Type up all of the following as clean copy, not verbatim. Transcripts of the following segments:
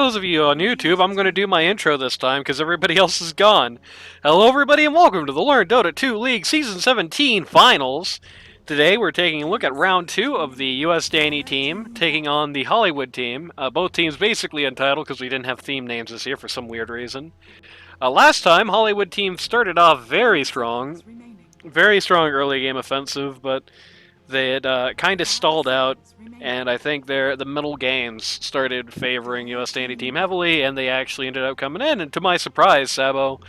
Those of you on YouTube, I'm going to do my intro this time because everybody else is gone. Hello, everybody, and welcome to the Learn Dota 2 League Season 17 Finals. Today, we're taking a look at Round 2 of the USDanny team, taking on the Hollywood team. Both teams basically untitled because we didn't have theme names this year for some weird reason. Last time, Hollywood team started off very strong early game offensive, but they had kind of stalled out, and I think the middle games started favoring USDanny team heavily, and they actually ended up coming in. And to my surprise, Sabo,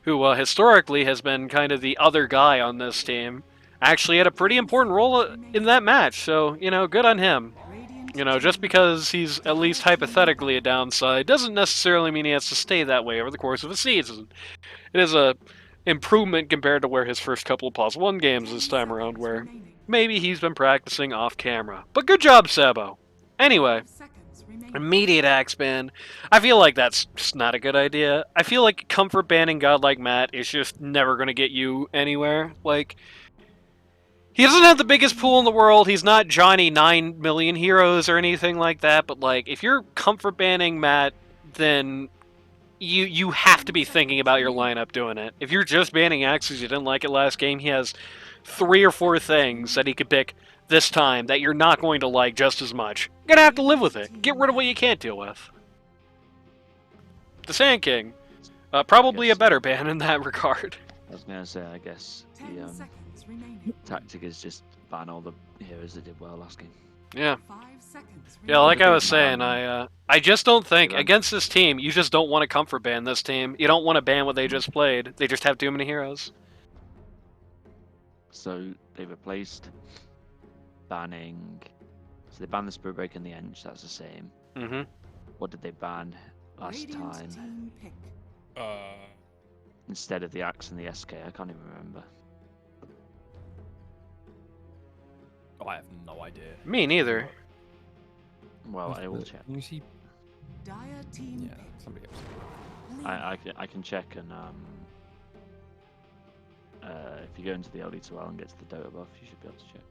who historically has been kind of the other guy on this team, actually had a pretty important role in that match. So, good on him. Just because he's at least hypothetically a downside doesn't necessarily mean he has to stay that way over the course of a season. It is a improvement compared to where his first couple of +1 games this time around, where maybe he's been practicing off camera. But good job, Sabo. Anyway, immediate axe ban. I feel like that's just not a good idea. I feel like comfort banning God like Matt is just never going to get you anywhere. Like, he doesn't have the biggest pool in the world. He's not Johnny 9 million heroes or anything like that. But, like, if you're comfort banning Matt, then you have to be thinking about your lineup doing it. If you're just banning axes, you didn't like it last game, he has 3 or 4 things that he could pick this time that you're not going to like just as much. You're gonna have to live with it. Get rid of what you can't deal with. The Sand King, probably a better ban in that regard. I was gonna say, I guess the tactic is just ban all the heroes that did well last game. Yeah. Yeah, like I was saying, I just don't think, against this team, you just don't want to comfort ban this team. You don't want to ban what they just played. They just have too many heroes. So they replaced banning. So they banned the Spirit Break and the Ench. That's the same. Mm-hmm. What did they ban last time? Instead of the Axe and the SK, I can't even remember. I have no idea. Me neither. Well, I will check. You see? Yeah, somebody else. I can check, and if you go into the LD2L and get to the Dota buff, you should be able to check.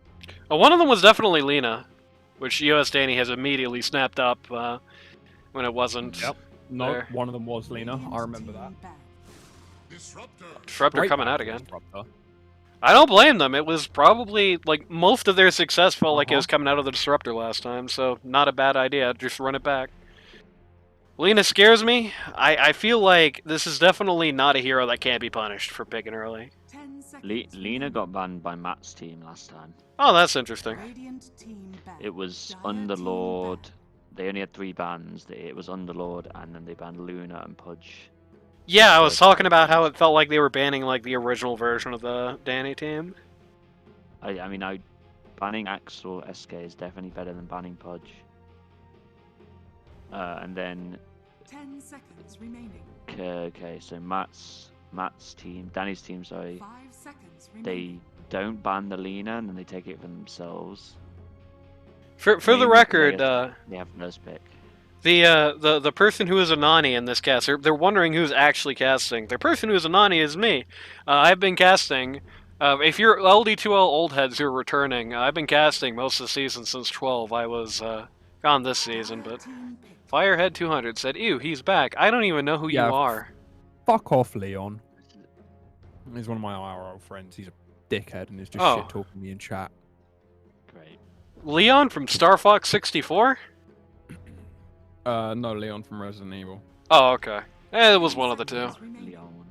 One of them was definitely Lena, which USDanny has immediately snapped up when it wasn't. Yep. No, there. one of them was Lena. I remember that. Disruptor Great coming out again. Disruptor. I don't blame them. It was probably, like, most of their success felt like it was coming out of the Disruptor last time, so not a bad idea. Just run it back. Lena scares me. I feel like this is definitely not a hero that can't be punished for picking early. Lena got banned by Matt's team last time. Oh, that's interesting. It was Underlord. They only had 3 bans. It was Underlord, and then they banned Luna and Pudge. Yeah, I was talking about how it felt like they were banning, like, the original version of the Danny team. I mean, banning Axe or SK is definitely better than banning Pudge. And then 10 seconds remaining. Okay, so Matt's team, Danny's team, sorry. 5 seconds They remaining. don't ban the Lena, and then they take it for themselves. For the record, they have first pick. the person who is a Nani in this cast, they're wondering who's actually casting. The person who is a Nani is me. I've been casting. If you're LD2L old heads who are returning, I've been casting most of the season since 12. I was gone this season, but Firehead 200 said, "Ew, he's back." I don't even know who you are. Fuck off, Leon. He's one of my IRL friends. He's a dickhead and is just shit talking me in chat. Great. Leon from Star Fox 64? No, Leon from Resident Evil. Oh, okay. It was one of the two. Leon.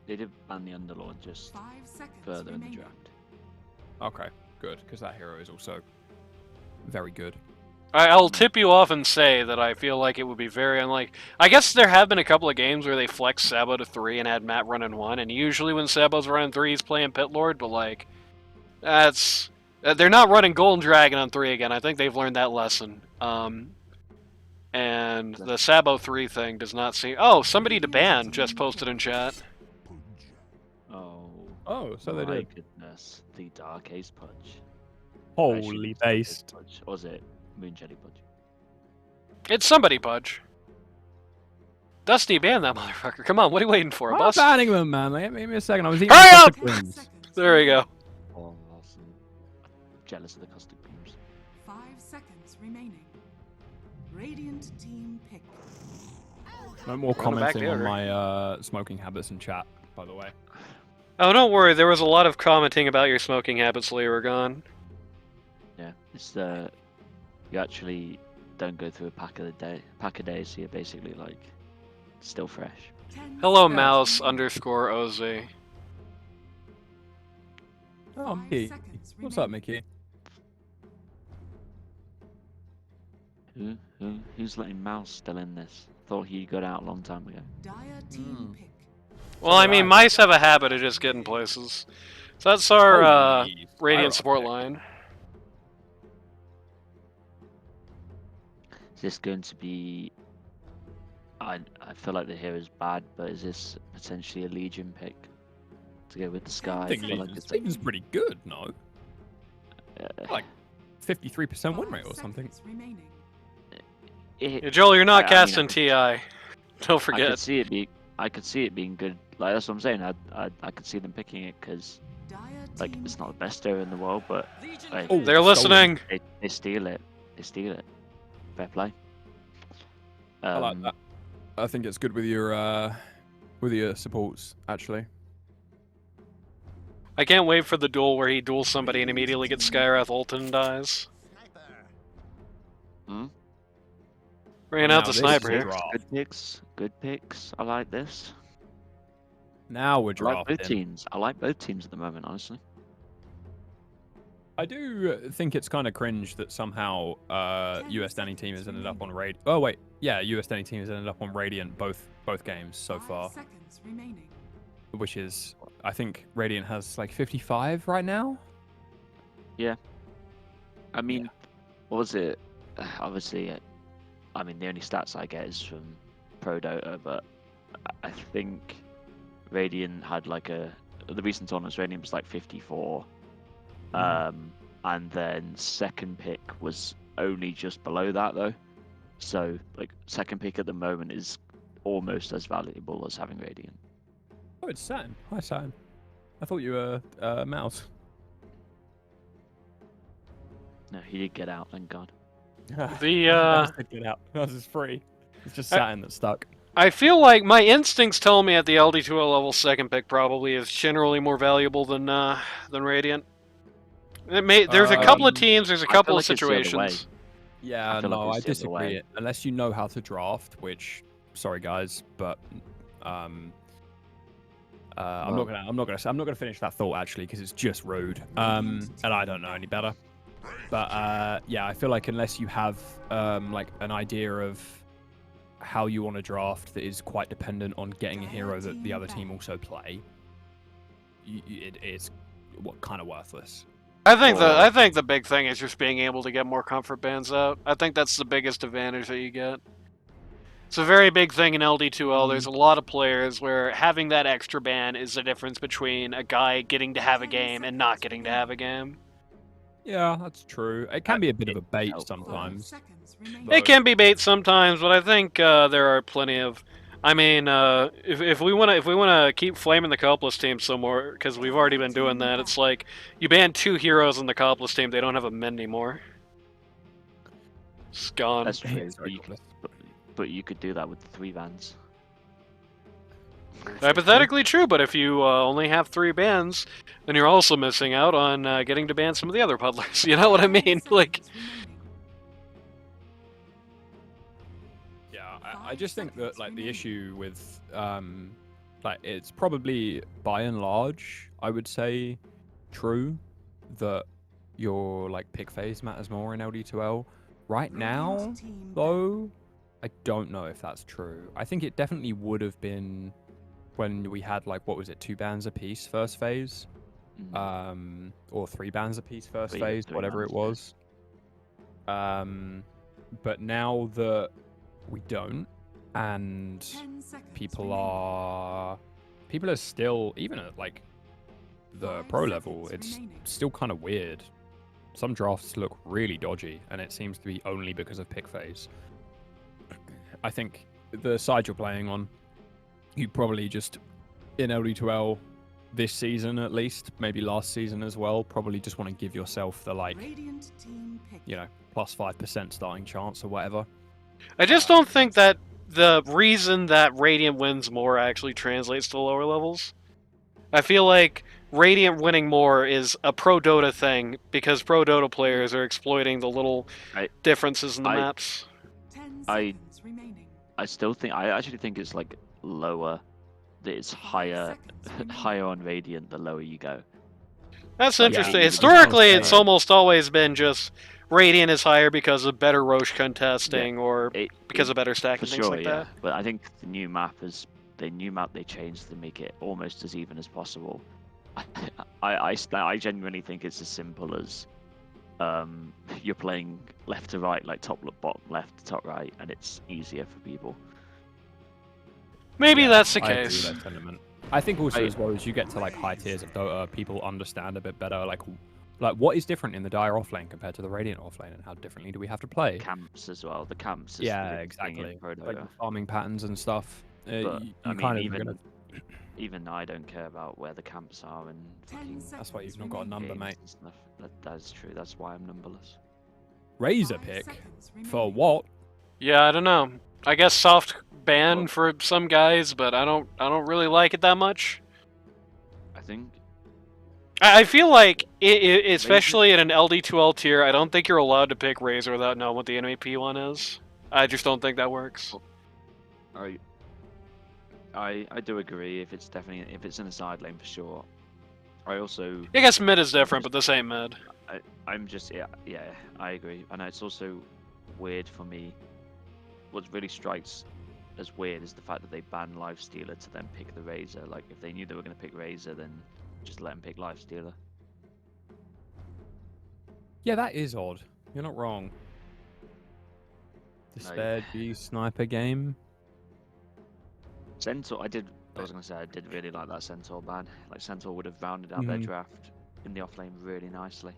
They did ban the Underlord just 5 seconds further in the remaining. draft. Okay, good, because that hero is also very good. I'll tip you off and say that I feel like it would be very unlikely. I guess there have been a couple of games where they flexed Sabo to 3 and had Matt running 1, and usually when Sabo's running 3, he's playing Pit Lord, but, like, that's... They're not running Golden Dragon on 3 again. I think they've learned that lesson. And the Sabo 3 thing does not seem... Oh, somebody to ban just posted in chat. Oh, so they my did. goodness, the Dark Ace Pudge. Holy based. Pudge. Or was it Moon Jelly Pudge? It's somebody, Pudge. Dusty, ban that motherfucker. Come on, what are you waiting for, I'm boss? banning them, man. Give me a second. I was eating Hurry up! custard creams. There we go. Oh, awesome. Jealous of the custard creams. 5 seconds remaining. Radiant team pick. No more Run it back commenting on there. my smoking habits in chat, by the way. Oh, don't worry. There was a lot of commenting about your smoking habits while you were gone. Yeah, it's you actually don't go through a pack a day, so you're basically like still fresh. 10 Hello, seconds mouse remaining. underscore OZ. Oh, 5 Mickey. seconds What's up, remaining. Mickey? Who's letting Mouse still in this? Thought he got out a long time ago. Dire team pick. Well, I did mean, I. mice have a habit of just getting places. So that's our Holy Radiant support skyrocket. line. Is this going to be? I feel like the hero's bad, but is this potentially a Legion pick to go with the Sky? I think feel Legion's pretty good, no? uh, Like 53% win rate 5 or something. seconds remaining. Yeah, Joel, you're not I mean, casting TI. Don't I forget. could see it being good. Like that's what I'm saying. I could see them picking it because Dire like team it's not the pick. best hero in the world, but like, Oh, They're stolen. listening. they steal it. They steal it. Fair play. I like that. I think it's good with your supports, actually. I can't wait for the duel where he duels somebody and immediately gets Skywrath ulted and dies. Hmm? Bringing Now out the this sniper is a here. draft. Good picks. Good picks. I like this. Now we're I like both drafting. teams. I like both teams at the moment, honestly. I do think it's kind of cringe that somehow USDanny team has ended up on Radiant. Oh wait, yeah, USDanny team has ended up on Radiant both games so 5 far, seconds remaining. which is I think Radiant has like 55 right now. I mean, what was it? Obviously, I mean, the only stats I get is from Pro Dota, but I think Radiant had like the recent tournaments, Radiant was like 54. And then second pick was only just below that though. So like second pick at the moment is almost as valuable as having Radiant. Oh, it's Saturn. Hi, Saturn. I thought you were Mouse. No, he did get out, thank God. The Mouse did get out. Mouse is free. It's just Saturn that's stuck. I feel like my instincts tell me at the LD2L level second pick probably is generally more valuable than Radiant. There's a couple of teams, there's a I couple feel of like it's the other way. situations. Yeah, I feel like no, I it's the other way. disagree. Unless you know how to draft, which, sorry guys, but I'm not gonna finish that thought actually because it's just rude. And I don't know any better. But yeah, I feel like unless you have like an idea of how you want to draft that is quite dependent on getting a hero that the other team also play, it is kind of worthless. I think the big thing is just being able to get more comfort bands out. I think that's the biggest advantage that you get. It's a very big thing in LD2L. There's a lot of players where having that extra ban is the difference between a guy getting to have a game and not getting to have a game. Yeah, that's true. It can be a bit of a bait helps. 5 sometimes. seconds remaining. But- It can be bait sometimes, but I think there are plenty of. I mean, if we wanna keep flaming the Copless team some more, because we've already been doing that, it's like you ban 2 heroes in the Copless team, they don't have a mend anymore. It's gone. That's true. Sorry, But you could do that with the 3 bans. Hypothetically true, but if you only have 3 bans, then you're also missing out on getting to ban some of the other puddlers. You know what I mean? 10 Like, seconds remaining. Yeah, I just think that like the issue with like it's probably by and large I would say true that your like pick phase matters more in LD2L. Right now, Radiant team though, I don't know if that's true. I think it definitely would have been when we had like what was it, 2 bans apiece first phase, or 3 bans apiece first But yeah, phase, 3 whatever bans, it was. But now that we don't, and 10 seconds people remaining. are still, even at like the 5 pro level, seconds it's remaining. still kind of weird. Some drafts look really dodgy, and it seems to be only because of pick phase. I think the side you're playing on, you probably just in LD2L this season at least, maybe last season as well, probably just want to give yourself the like, Radiant team pick. you know, plus 5% starting chance or whatever. I just don't think that the reason that Radiant wins more actually translates to lower levels. I feel like Radiant winning more is a pro Dota thing because pro Dota players are exploiting the little I differences in the I- maps. 10 I- seconds remaining. I actually think it's like lower. That it's 5 higher seconds remaining. higher on Radiant the lower you go. That's Like, interesting. yeah, Historically, I was it's gonna say- almost always been just Radiant is higher because of better Roche contesting or It, because it- of better for stacking, things sure, like yeah. that. But I think the new map they changed to make it almost as even as possible. I genuinely think it's as simple as you're playing left to right, like top bottom left to top right, and it's easier for people. Maybe Yeah, that's the I agree with case. that sentiment. I think also I- as well as you get to like high tiers of Dota, people understand a bit better like what is different in the Dire offlane compared to the Radiant offlane, and how differently do we have to play? Camps as well. The camps is the Yeah, big thing in exactly. Pro Like Dota. the farming patterns and stuff. But You I mean, kind of even gonna... even I don't care about where the camps are and 10 fucking That's why you've not got a remaining. number, games mate. and stuff. That is true. That's why I'm numberless. Razor 5 pick seconds for remaining. what? Yeah, I don't know. I guess soft ban Well- for some guys, but I don't really like it that much. I think I feel like, especially in an LD2L tier, I don't think you're allowed to pick Razor without knowing what the enemy P1 is. I just don't think that works. I I do agree. If it's in a side lane for sure. I also I guess mid is different, but this ain't mid. I'm just yeah I agree. And it's also weird for me. What really strikes as weird is the fact that they banned Lifestealer to then pick the Razor. Like if they knew they were going to pick Razor, then just let them pick Lifestealer. Yeah, that is odd. You're not wrong. The No. spare G sniper game. Centaur, I was gonna say I did really like that Centaur ban. Like Centaur would have rounded out their Mhm. draft in the offlane really nicely.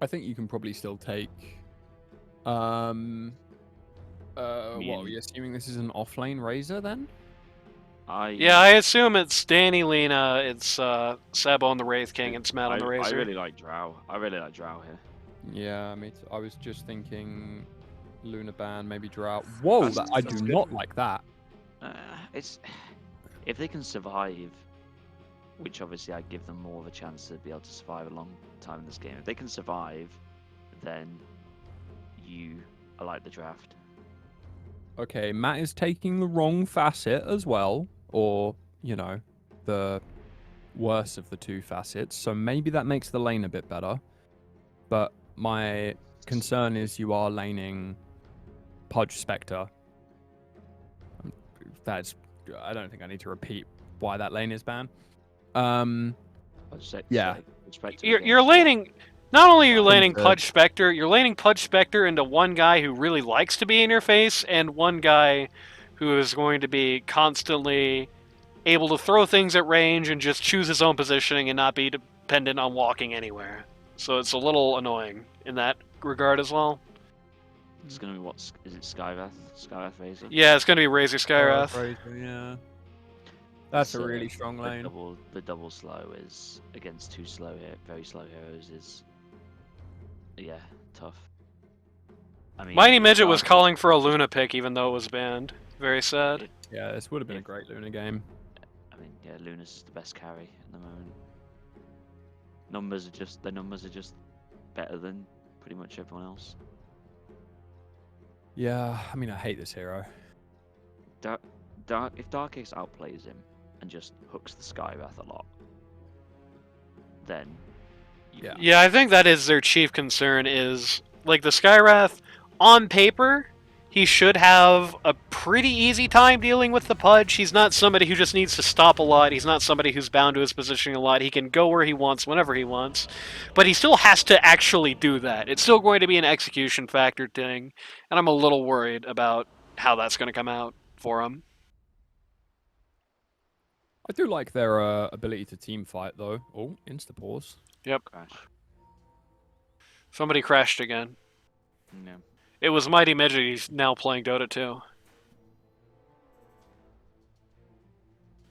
I think you can probably still take. What are we assuming this is an offlane Razor then? Yeah, I assume it's Danny, Lena, it's Sebo on the Wraith King, and it's Matt on the I Razor. really like Drow. I really like Drow here. Yeah, I was just thinking Luna ban, maybe Drought. Whoa, I That's do good. not like that. It's if they can survive, which obviously I give them more of a chance to be able to survive a long time in this game. If they can survive, then I like the draft. Okay, Matt is taking the wrong facet as well, or, the worse of the two facets, so maybe that makes the lane a bit better. But my concern is you are laning Pudge Spectre. I don't think I need to repeat why that lane is banned. Yeah. You're laning. Not only are you laning Into- Pudge Spectre, you're laning Pudge Spectre into one guy who really likes to be in your face, and one guy who is going to be constantly able to throw things at range and just choose his own positioning and not be dependent on walking anywhere. So it's a little annoying in that regard as well. It's gonna be is it Skyrath? Skyrath Razor? Yeah, it's going to be Razor Skyrath. Yeah. That's It's, a really strong lane. The double slow is against two very slow heroes is tough. I mean, Mighty Midget was Dark- calling for a Luna pick even though it was banned. Very sad. Yeah, this would have been a great Luna game. I mean, yeah, Luna's the best carry at the moment. The numbers are just better than pretty much everyone else. Yeah, I mean, I hate this hero. If Dark Ace outplays him and just hooks the Skyrath a lot, then Yeah. Yeah, I think that is their chief concern is, like, the Skyrath, on paper, he should have a pretty easy time dealing with the Pudge. He's not somebody who just needs to stop a lot. He's not somebody who's bound to his positioning a lot. He can go where he wants, whenever he wants. But he still has to actually do that. It's still going to be an execution factor thing, and I'm a little worried about how that's going to come out for him. I do like their ability to team fight, though. Oh, insta-pause. Yep. crash. Somebody crashed again. No. It was Mighty Midget. He's now playing Dota 2.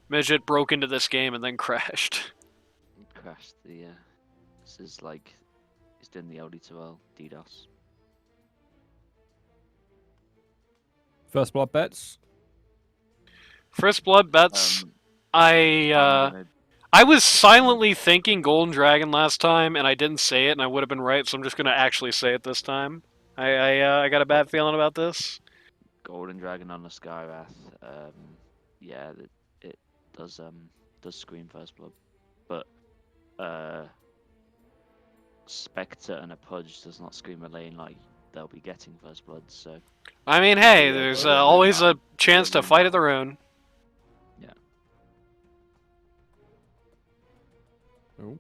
Midget broke into this game and then crashed. Crashed the. This is like he's doing the LD2L DDoS. First blood bets. First blood bets. I'm I gonna- I was silently thinking Golden Dragon last time, and I didn't say it, and I would have been right. So I'm just gonna actually say it this time. I got a bad feeling about this. Golden Dragon on the Skywrath. Yeah, it does scream first blood, but Spectre and a Pudge does not scream a lane like they'll be getting first blood. So I mean, hey, Yeah, there's well, always a rune chance to rune fight at line. the rune. Oh.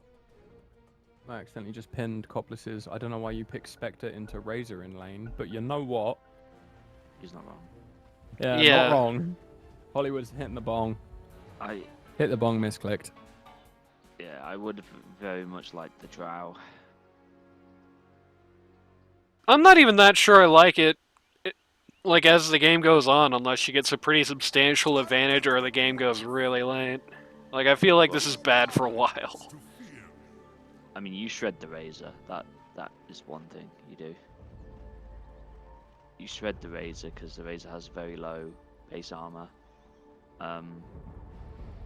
I accidentally just pinned Coplis's. I don't know why you picked Spectre into Razor in lane, but you know what? he's not wrong. Yeah, Yeah. not wrong. Hollywood's hitting the bong. I Hit the bong, misclicked. Yeah, I would have very much liked the Drow. I'm not even that sure I like it. Like as the game goes on, unless she gets a pretty substantial advantage or the game goes really late. Like I feel like this is bad for a while. I mean, you shred the Razor. That is one thing you do. You shred the Razor because the Razor has very low base armor.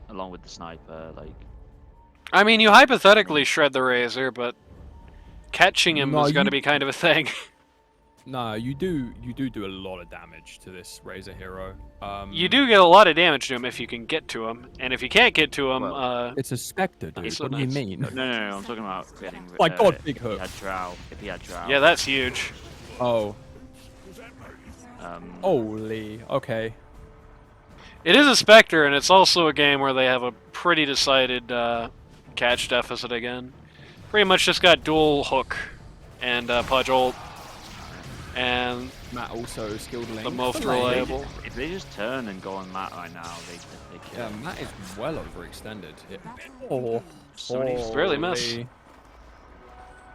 Along with the sniper, like I mean, you hypothetically shred the Razor, but catching him No, is going to you- be kind of a thing. No, you do a lot of damage to this Razor hero. You do get a lot of damage to him if you can get to him, and if you can't get to him, Well, It's a Spectre, dude. It's What do a you nice- mean? no, I'm talking about getting. My God, big if hook. he had Drow. If he had Drow. yeah, that's huge. Oh, Um, holy. Okay. It is a Spectre, and it's also a game where they have a pretty decided catch deficit again. Pretty much just got dual hook and Pudge ult, and Matt also skilled lane. the most for lane. reliable. If they just turn and go on Matt right now, they kill. Yeah, him. Matt is well overextended. Oh, Somebody's barely miss. holy.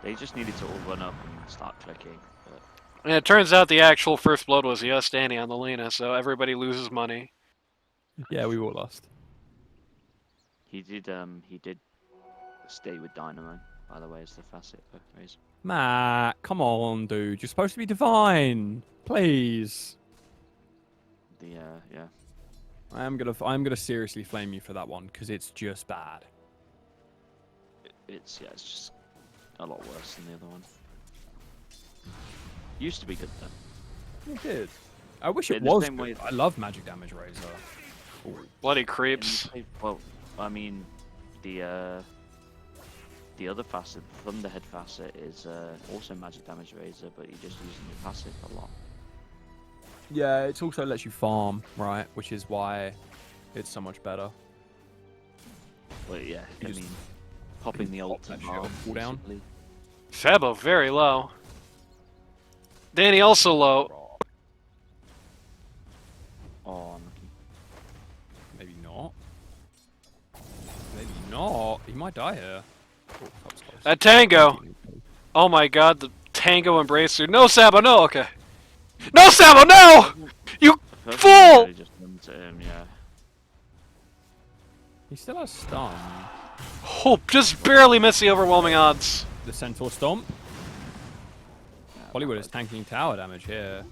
They just needed to all run up and start clicking. But And it turns out the actual first blood was USDanny on the Lena, so everybody loses money. Yeah, we all lost. he did stay with Dynamo. By the way, as the facet for Razor. Matt, come on, dude. You're supposed to be divine. Please. Yeah. I'm gonna seriously flame you for that one because it's just bad. It's just a lot worse than the other one. Used to be good though. It did. I wish it In the was. same way- Good. I love magic damage Razor. Bloody And creeps. you play- Well, I mean, the other facet, the Thunderhead facet, is also magic damage Razor, but you're just using your passive a lot. Yeah, it also lets you farm, right? Which is why it's so much better. But yeah, You I just mean, popping the ult that to shit on farm, cooldown. basically. Fabo very low. Danny also low. Oh, unlucky. Maybe not. Maybe not. He might die here. Oh, that was close. That Tango. Oh my god, the Tango Embracer. No, Sabo, no, okay. No, Sabo, no! You The first fool! one really just runs at him, yeah. He still has stun. Oh, just barely miss the overwhelming odds. The Centaur Stomp. Yeah, Hollywood that is tanking tower damage here.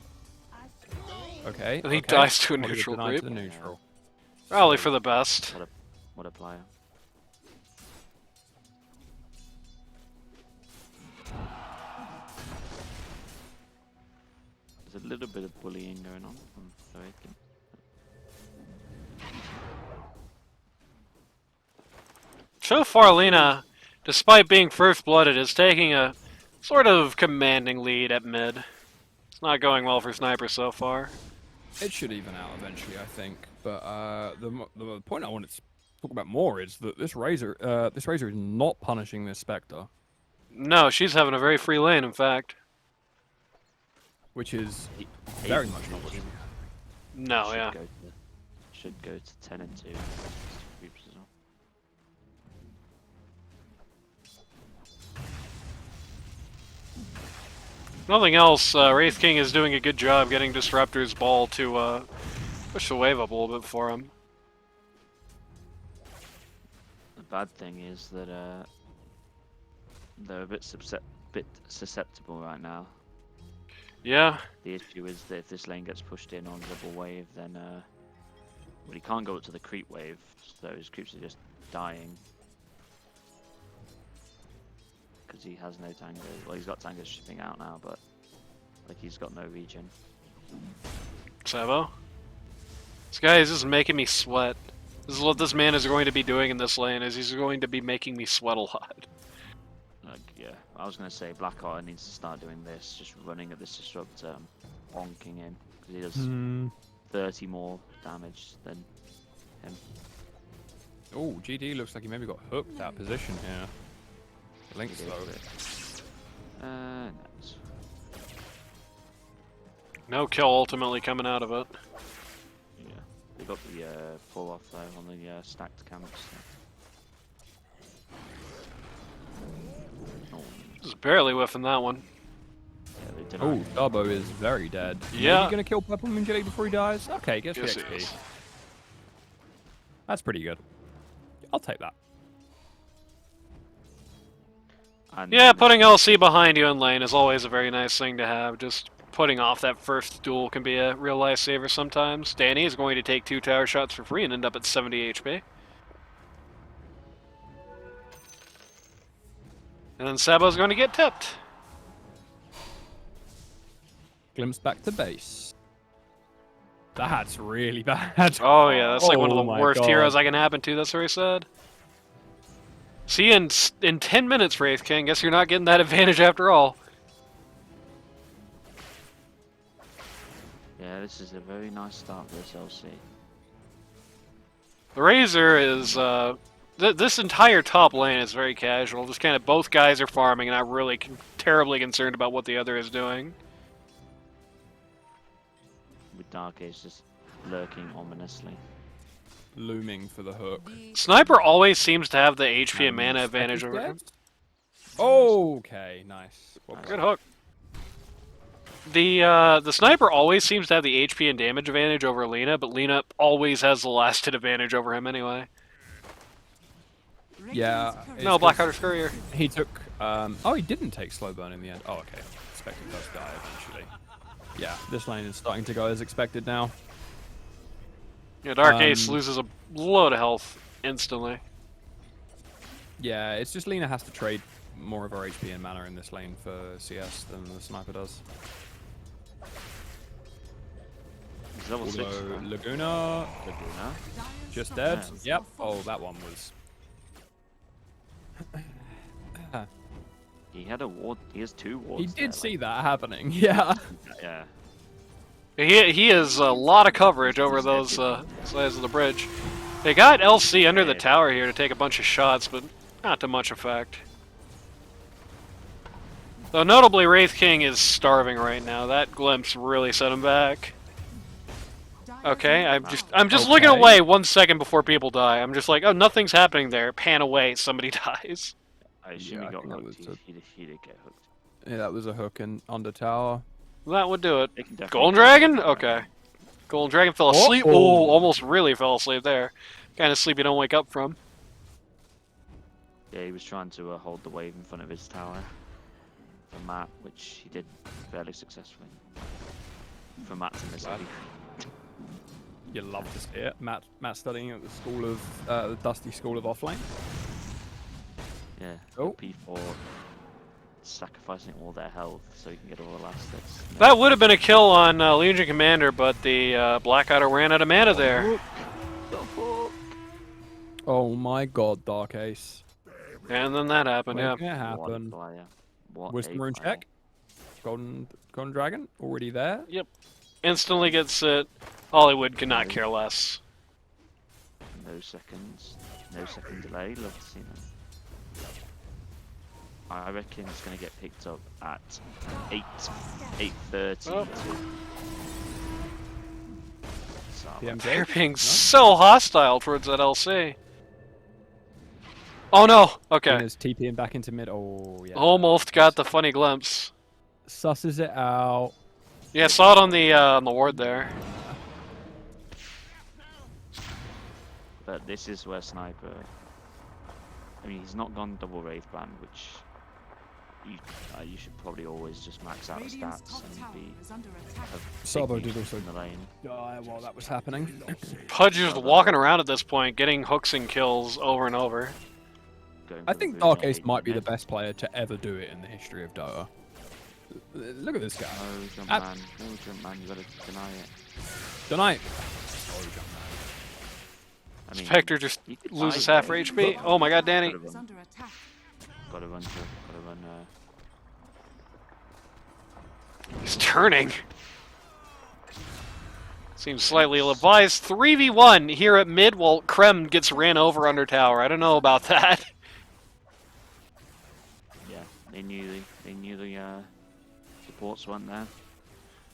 Okay. And he okay. dies to a Hollywood neutral denied to creep. the neutral. Probably for the best. What a player. There's a little bit of bullying going on from Thoraikin. So far, Lena, despite being first-blooded, is taking a sort of commanding lead at mid. It's not going well for Sniper so far. It should even out eventually, I think. But the point I wanted to talk about more is that this Razor is not punishing this Spectre, No, she's having a very free lane, in fact. which is He- very he- much not what he you. No, should yeah. Should go to 10 and 2. Groups as well. Nothing else, Wraith King is doing a good job getting Disruptor's ball to push the wave up a little bit for him. The bad thing is that they're a bit susceptible right now. Yeah. The issue is that if this lane gets pushed in on double wave, then well, he can't go up to the creep wave, so his creeps are just dying. Because he has no tango. Well, he's got tangos shipping out now, but like he's got no regen. Sabo? This guy is just making me sweat. This is what this man is going to be doing in this lane, is he's going to be making me sweat a lot. Like, yeah, I was gonna say Blackheart needs to start doing this, just running at this disruptor, bonking him, because he does 30 more damage than him. Oh, GD looks like he maybe got hooked that position here. Link's He did, low. but, no, No kill ultimately coming out of it. yeah, they got the pull off though on the stacked camps. Oh, Just barely whiffing that one. yeah, they did. Oh, Darbo is very dead. Yeah. Are you gonna kill Purple Moon Jelly before he dies? Okay, gets the Yes, he XP. is. That's pretty good. I'll take that. And Yeah, putting LC behind you in lane is always a very nice thing to have. Just putting off that first duel can be a real lifesaver sometimes. Danny is going to take 2 tower shots for free and end up at 70 HP. And then Sabo's going to get tipped. Glimpse back to base. That's really bad. Oh yeah, that's like one of Oh the my worst God. heroes I can happen to. That's very sad. See, in 10 minutes, Wraith King, guess you're not getting that advantage after all. yeah, this is a very nice start for this LC. The Razor is, this entire top lane is very casual. Just kind of both guys are farming and not really terribly concerned about what the other is doing. With Dark Age just lurking ominously. Looming for the hook. Sniper always seems to have the HP and mana Spec advantage is over him. dead? Okay, nice. Well, Good hook. The Sniper always seems to have the HP and damage advantage over Lina, but Lina always has the last hit advantage over him anyway. Yeah, Radiant's No, It's- Blackhearter's Courier. he took. Oh, he didn't take slow burn in the end. Oh, okay. Spectre does die eventually. Yeah, this lane is starting to go as expected now. Yeah, Dark Ace Um, loses a load of health instantly. Yeah, it's just Lina has to trade more of her HP and mana in this lane for CS than the sniper does. He's level 6. Although though. Laguna Laguna. just Dire dead. structures Yep. will Oh, fall. that one was. He had a ward. He has 2 wards. He did there, see like, that happening. Yeah. Yeah. He has a lot of coverage over those sides of the bridge. They got LC under the tower here to take a bunch of shots, but not to much effect. Though notably, Wraith King is starving right now. That glimpse really set him back. Dire's Okay, middle I'm just Okay. looking away 1 second before people die. I'm just like, oh, nothing's happening there. Pan away, somebody dies. I assume Yeah, I he got think that hooked. was a- He did get hooked. Yeah, that was a hook in under tower. That would do it. They can definitely Golden kill Dragon? him. Okay. Golden Dragon fell Oh, asleep. oh. Oh, almost really fell asleep there. Kind of sleep you don't wake up from. Yeah, he was trying to hold the wave in front of his tower for Matt, which he did fairly successfully. For Matt to miss it. You love to see it. Matt studying at the school of the Dusty School of Offlane. Yeah. Oh. P4 sacrificing all their health so he can get all the last hits. That would have been a kill on Legion Commander, but the Blackadder ran out of mana there. Oh my God, Dark Ace. And then that happened, yeah. Making it happen. What Wisdom a rune player. check. Golden Dragon already there. Instantly gets it. Hollywood could not care less. No seconds. No second delay. Love to see that. I reckon it's going to get picked up at 8:30. Oh. PM They're Jake. being so hostile towards that LC. Oh no! Okay. Is TPing back into mid. Oh yeah. Almost got the funny glimpse. Susses it out. Yeah, saw it on the ward there. But this is where Sniper. I mean, he's not gone double Wraith ban, which you should probably always just max out the Radiant's stats top and tower be is under attack. Sabo big did also in the lane. die while that was happening. Pudge is just walking around at this point, getting hooks and kills over and over. Going I for the think boot Dark and Ace might be the hitting best player to ever do it in the history of Dota. Look at this guy. it. No jump man, no jump man. You gotta deny it. Tonight. I mean, Spectre just you could loses buy half it. her HP. Oh my god, Danny. Is under attack. Gotta run. He's turning. Seems slightly ill-advised. 3v1 here at mid while Krem gets ran over under tower. I don't know about that. Yeah, they knew the supports weren't there.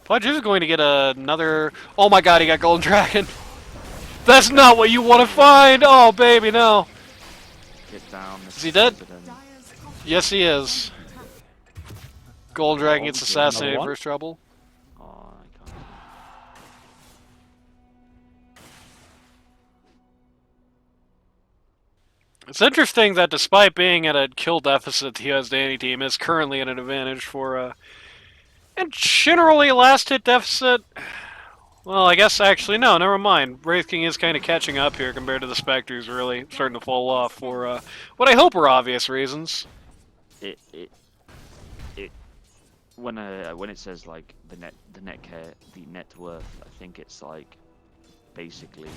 Pudge is going to get another... Oh my god, he got Golden Dragon. That's not what you want to find! Oh, baby, no. Get down. Is he dead? Dire's top Yes, he is. Golden Dragon gets assassinated Another one? for his trouble. Oh, I can't. It's interesting that despite being at a kill deficit, the USDanny team is currently at an advantage for and generally last hit deficit. Well, I guess actually no, never mind. Wraith King is kind of catching up here compared to the Spectres, really starting to fall off for what I hope are obvious reasons. It when it says like the net worth, I think it's like basically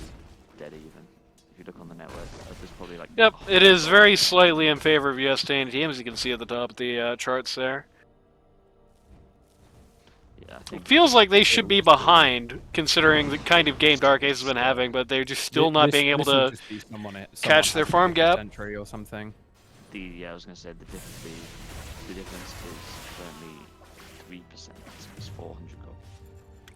dead even. If you look on the net worth, there's probably like. Yep, it is very slightly in favor of USDanny team, as you can see at the top of the charts there. Yeah, I It think feels like they should be behind, considering the kind of game Dark Ace has been having, but they're just still not being able to catch their farm gap. Sentry or something. I was gonna say the difference is currently 3%. It's 400 gold.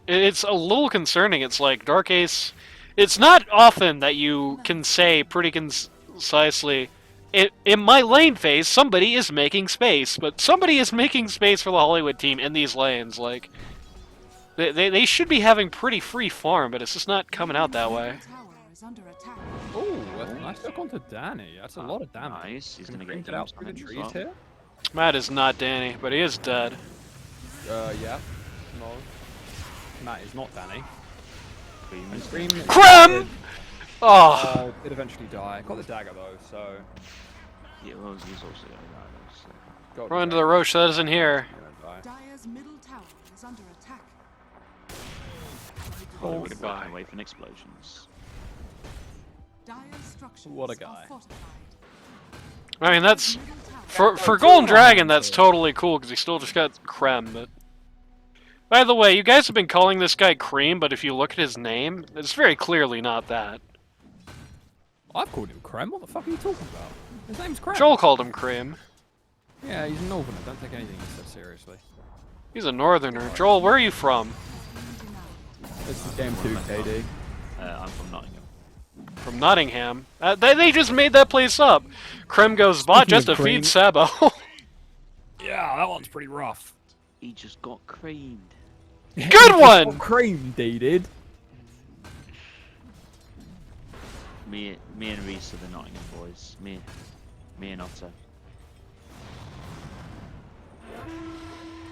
It's a little concerning. It's like Dark Ace. It's not often that you can say pretty concisely, in my lane phase, somebody is making space, but somebody is making space for the Hollywood team in these lanes. Like, they should be having pretty free farm, but it's just not coming out that way. tower is under attack. Oh, that's a nice hook onto Danny. That's a lot of damage. Nice. He's Can gonna we get get out through the damage trees as well. here. Matt is not Danny, but he is dead. Yeah. No. Matt is not Danny. And Scream. Scream. Krem! Oh, Did eventually die. Got the dagger though, so. Yeah, well, he's also gonna die. So. Got run to the Roche that isn't here. Dire's middle tower is under attack. Probably would have goodbye. broken away from explosions. Dire's structures What a are guy. fortified. I mean, that's Middle tower for Golden Dragon. That's totally cool because he still just got Krem. But by the way, you guys have been calling this guy Cream, but if you look at his name, it's very clearly not that. I've called him Krem. What the fuck are you talking about? His name's Krem. Joel called him Cream. Yeah, he's a northerner. Don't take anything he said seriously. He's a northerner. Joel, where are you from? This is game 2, KD. I'm from Nottingham. From Nottingham. They just made that place up. Krem goes bot just to Speaking of feed Sabo. Yeah, that one's pretty rough. He just got creamed. Good one! Cream D did. Me and Reese are the Nottingham boys. Me and Otter.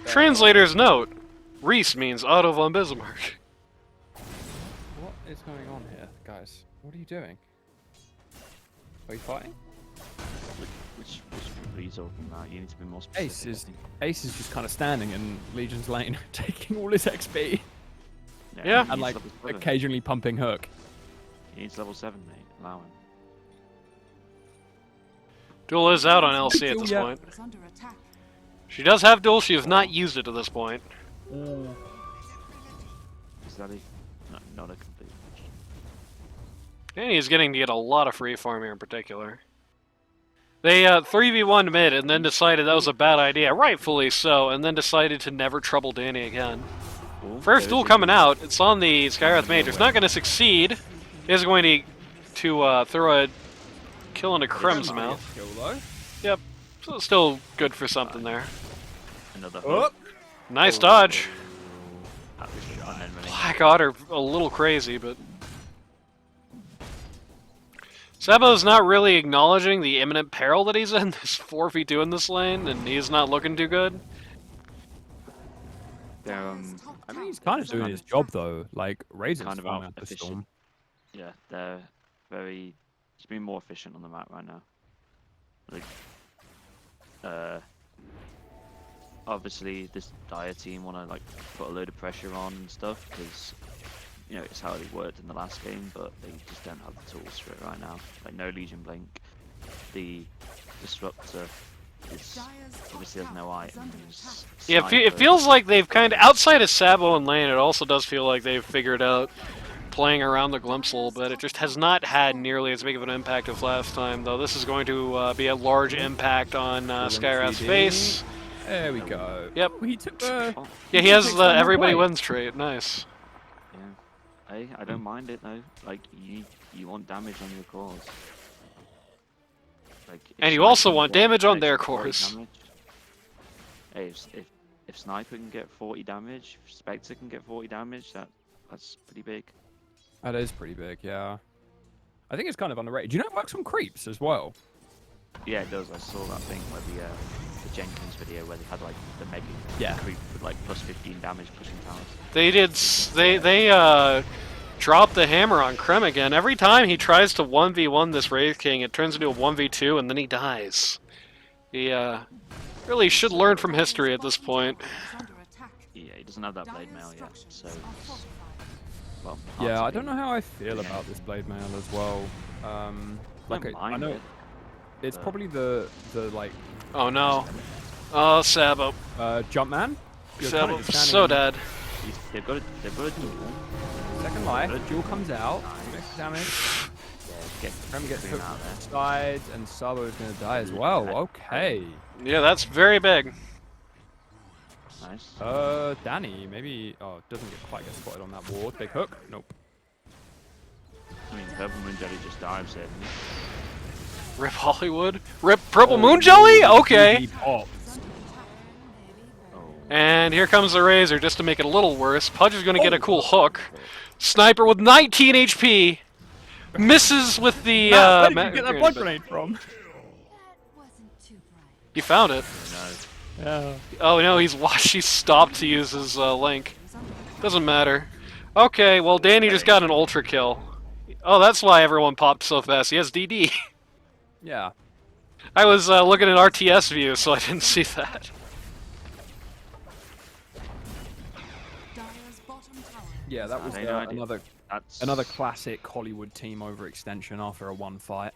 Translator's note. Reese means Otto von Bismarck. What is going on here, guys? What are you doing? Are you fighting? Which group are you talking about? You need to be more specific. Ace is just kind of standing in Legion's lane, taking all his XP, Yeah. he and needs like level 7. occasionally pumping hook. He needs level 7, mate. Allow him. Duel is out on LC at this Yeah. point. is under attack. She does have duel, she has not used it to this point. Is that not a complete match? And he's getting to get a lot of free farm here in particular. They 3v1 mid and then decided that was a bad idea, rightfully so, and then decided to never trouble Danny again. First duel coming out, it's on the Skywrath Mage. It's not going to succeed. Is going to throw a kill into Krem's mouth. Kill though. Yep, so still good for something there. Another Oh. Nice dodge. and then running. Black Otter a little crazy, but Sabo's not really acknowledging the imminent peril that he's in. There's 4v2 in this lane, and he's not looking too good. They're, I mean, he's kind of doing his job though. Like Razor's kind of falling out the efficient. storm. Yeah, they're very. He's being more efficient on the map right now. Like, obviously this Dire team want to like put a load of pressure on and stuff because you know it's how it worked in the last game, but they just don't have the tools for it right now. Like no Legion Blink, the Disruptor is obviously has no items. Yeah, it Sniper- feels like they've kind of, outside of Sabo and lane, it also does feel like they've figured out playing around the glimpse a little bit. It just has not had nearly as big of an impact as last time, though. This is going to be a large impact on Skyrath's CD. face. There we go. Yep. Well, he took the. Oh, Yeah, he has takes the one more everybody play. wins trait. Nice. yeah. Hey, I don't mind it though. Like you want damage on your cores. Like, if And you Sniper also can want get damage on an their extra 40 cores. damage- Hey, if Sniper can get 40 damage, if Spectre can get 40 damage, that's pretty big. That is pretty big, yeah. I think it's kind of underrated. Do you know it works on creeps as well? Yeah, it does. I saw that thing where the Jenkins video where they had like the mega Yeah. creep with like plus 15 damage pushing towers. They did. They dropped the hammer on Krem again. Every time he tries to 1v1 this Wraith King, it turns into a 1v2, and then he dies. He really should learn from history at this point. Yeah, he doesn't have that blade mail yet, so well. Yeah, hard I to don't do. know how I feel Yeah. about this blade mail as well. Like Don't I mind know it. it's but- probably the like Oh no. Oh, Sabo. Jumpman. You're kind Sabo of standing so in dead. They've got a duel. Second life. Jewel comes out. Makes damage. Yeah, get Krem gets Krem hooked out there. sides, and Sabo is going to die as well. Okay. Yeah, that's very big. Nice. Danny maybe. Oh, doesn't quite get spotted on that ward. Big hook. Nope. I mean, Purple Moon Jelly just dives in. Rip Hollywood. Rip Purple Moon Jelly? Okay. He popped. Oh, And here comes the Razor just to make it a little worse. Pudge is going to get a cool hook. Sniper with 19 HP. Misses with the. Where did ma- you get that grenade, blood but- grenade from? You found it. no. Yeah. Oh no, he's watched. He stopped to use his link. Doesn't matter. Okay, well Danny just got an ultra kill. Oh, that's why everyone popped so fast. He has DD. Yeah. I was looking at RTS view, so I didn't see that. Dire's bottom tower Yeah, that was I had no idea. another classic Hollywood team overextension after a one fight.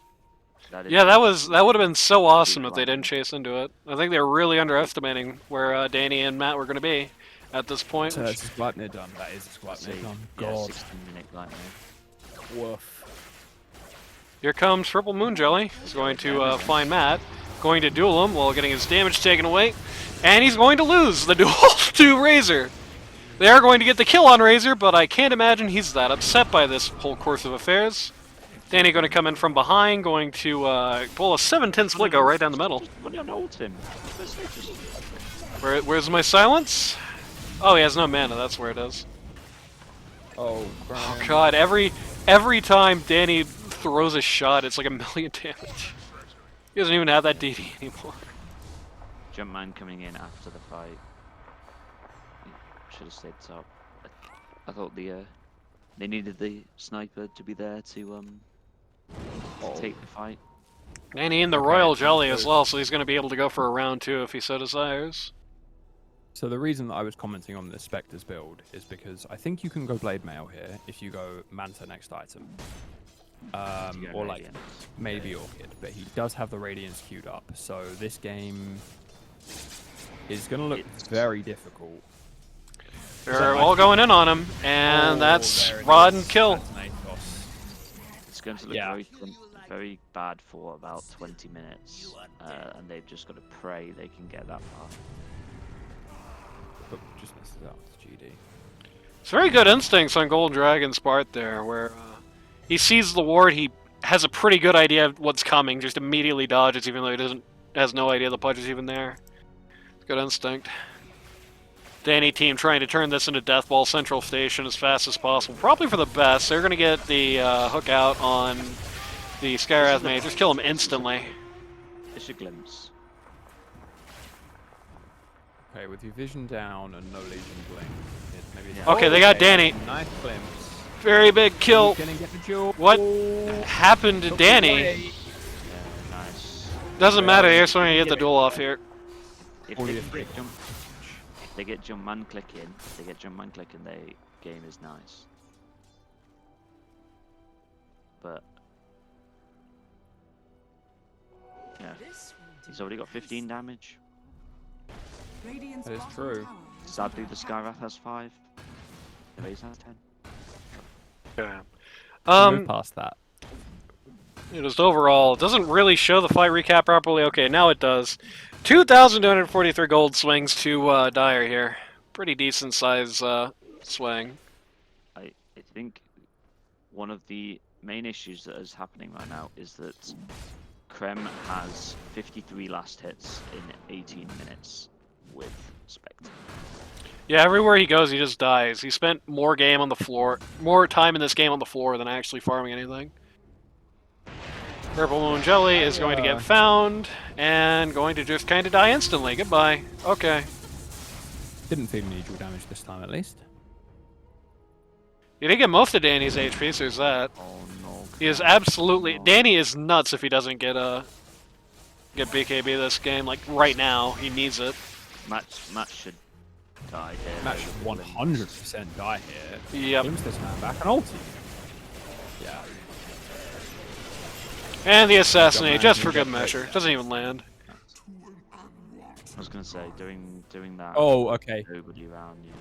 Yeah, that would have been so awesome if they didn't chase into it. I think they were really underestimating where Danny and Matt were going to be at this point. So it's a Splatner done. That is a Splatner done. Yeah, God. 16-minute lightning. Woof. Here comes Purple Moon Jelly. He's going to find Matt, going to duel him while getting his damage taken away, and he's going to lose the duel to Razor. They are going to get the kill on Razor, but I can't imagine he's that upset by this whole course of affairs. Danny going to come in from behind, going to pull a 7-10 split go right down the middle. Why don't ult him? Where's my silence? Oh, he has no mana, that's where it is. Oh, Oh god, every time Danny throws a shot, it's like a million damage. He doesn't even have that DD anymore. Jumpman coming in after the fight. Should have stayed top. I thought they needed the sniper to be there to take the fight. Danny in the Royal Jelly as well, so he's going to be able to go for a round 2 if he so desires. So the reason that I was commenting on the Spectre's build is because I think you can go Blade Mail here if you go Manta next item. You go Or like Radiant. maybe Orchid, but he does have the Radiance queued up. So this game is going to look very difficult. They're all going in on him, and that's there it Rod is. and Kill. That's an Athos. It's going to look Yeah. very bad for about 20 minutes, and they've just got to pray they can get that far. But just misses out to GD. It's very good instincts on Gold Dragon's part there, where he sees the ward, he has a pretty good idea of what's coming, just immediately dodges even though he has no idea the Pudge is even there. It's good instinct. Danny team trying to turn this into Deathball Central Station as fast as possible. Probably for the best. They're going to get the hook out on the Skywrath Mage. Just kill him instantly. It's a glimpse. Okay, with your vision down and no Legion blink, it's maybe. Yeah. Okay, they got Danny. Nice glimpse. Very big kill. Gonna get the jewel. What happened to Danny? Yeah, nice. Doesn't matter. They're just going to get the duel off here. If Oh, they yeah. can get jump, if they get jump man clicking, if they get jump man clicking, their game is nice. But yeah, he's already got 15 damage. Radiant's That is bottom true. tower is Sadly, under the attack. Skywrath has 5. The Raze has 10. Yeah. Move past that. Just overall, it doesn't really show the fight recap properly. Okay, now it does. 2,243 gold swings to Dire here. Pretty decent size swing. I think one of the main issues that is happening right now is that Krem has 53 last hits in 18 minutes with Spectre. Yeah, everywhere he goes, he just dies. He spent more more time in this game on the floor than actually farming anything. Purple Moon Jelly is going to get found and going to just kind of die instantly. Goodbye. Okay. Didn't feel any dual damage this time, at least. You did get most of Danny's HP, so there's that. Oh no. He is absolutely... Danny is nuts if he doesn't get BKB this game. Like, right now. He needs it. Matt should die here. Match should 100% die here. Yep. Glimpse this man back and ulti. Yeah. And the assassinate, man, just for you good got measure. Doesn't even land. I was gonna say doing that. Oh, okay. Nobody around you.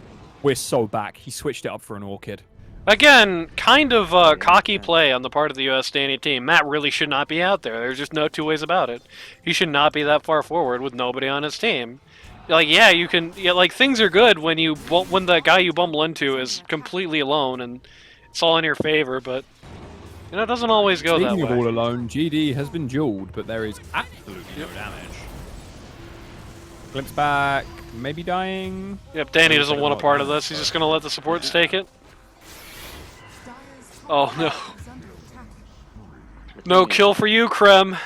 We're so back. He switched it up for an Orchid. Again, kind of cocky play on the part of the USDanny team. Matt really should not be out there. There's just no two ways about it. He should not be that far forward with nobody on his team. Like, yeah, you can. Yeah, like things are good when the guy you bumble into is completely alone and it's all in your favor. But you know, it doesn't always go that Speaking of way. all alone, GD has been dueled, but there is absolutely no damage. Glimpse back, maybe dying. Yep, Danny doesn't want a part of this. He's just gonna let the supports take it. Dire's top Oh no, tower is under attack. The no thing is, kill for you, Krem.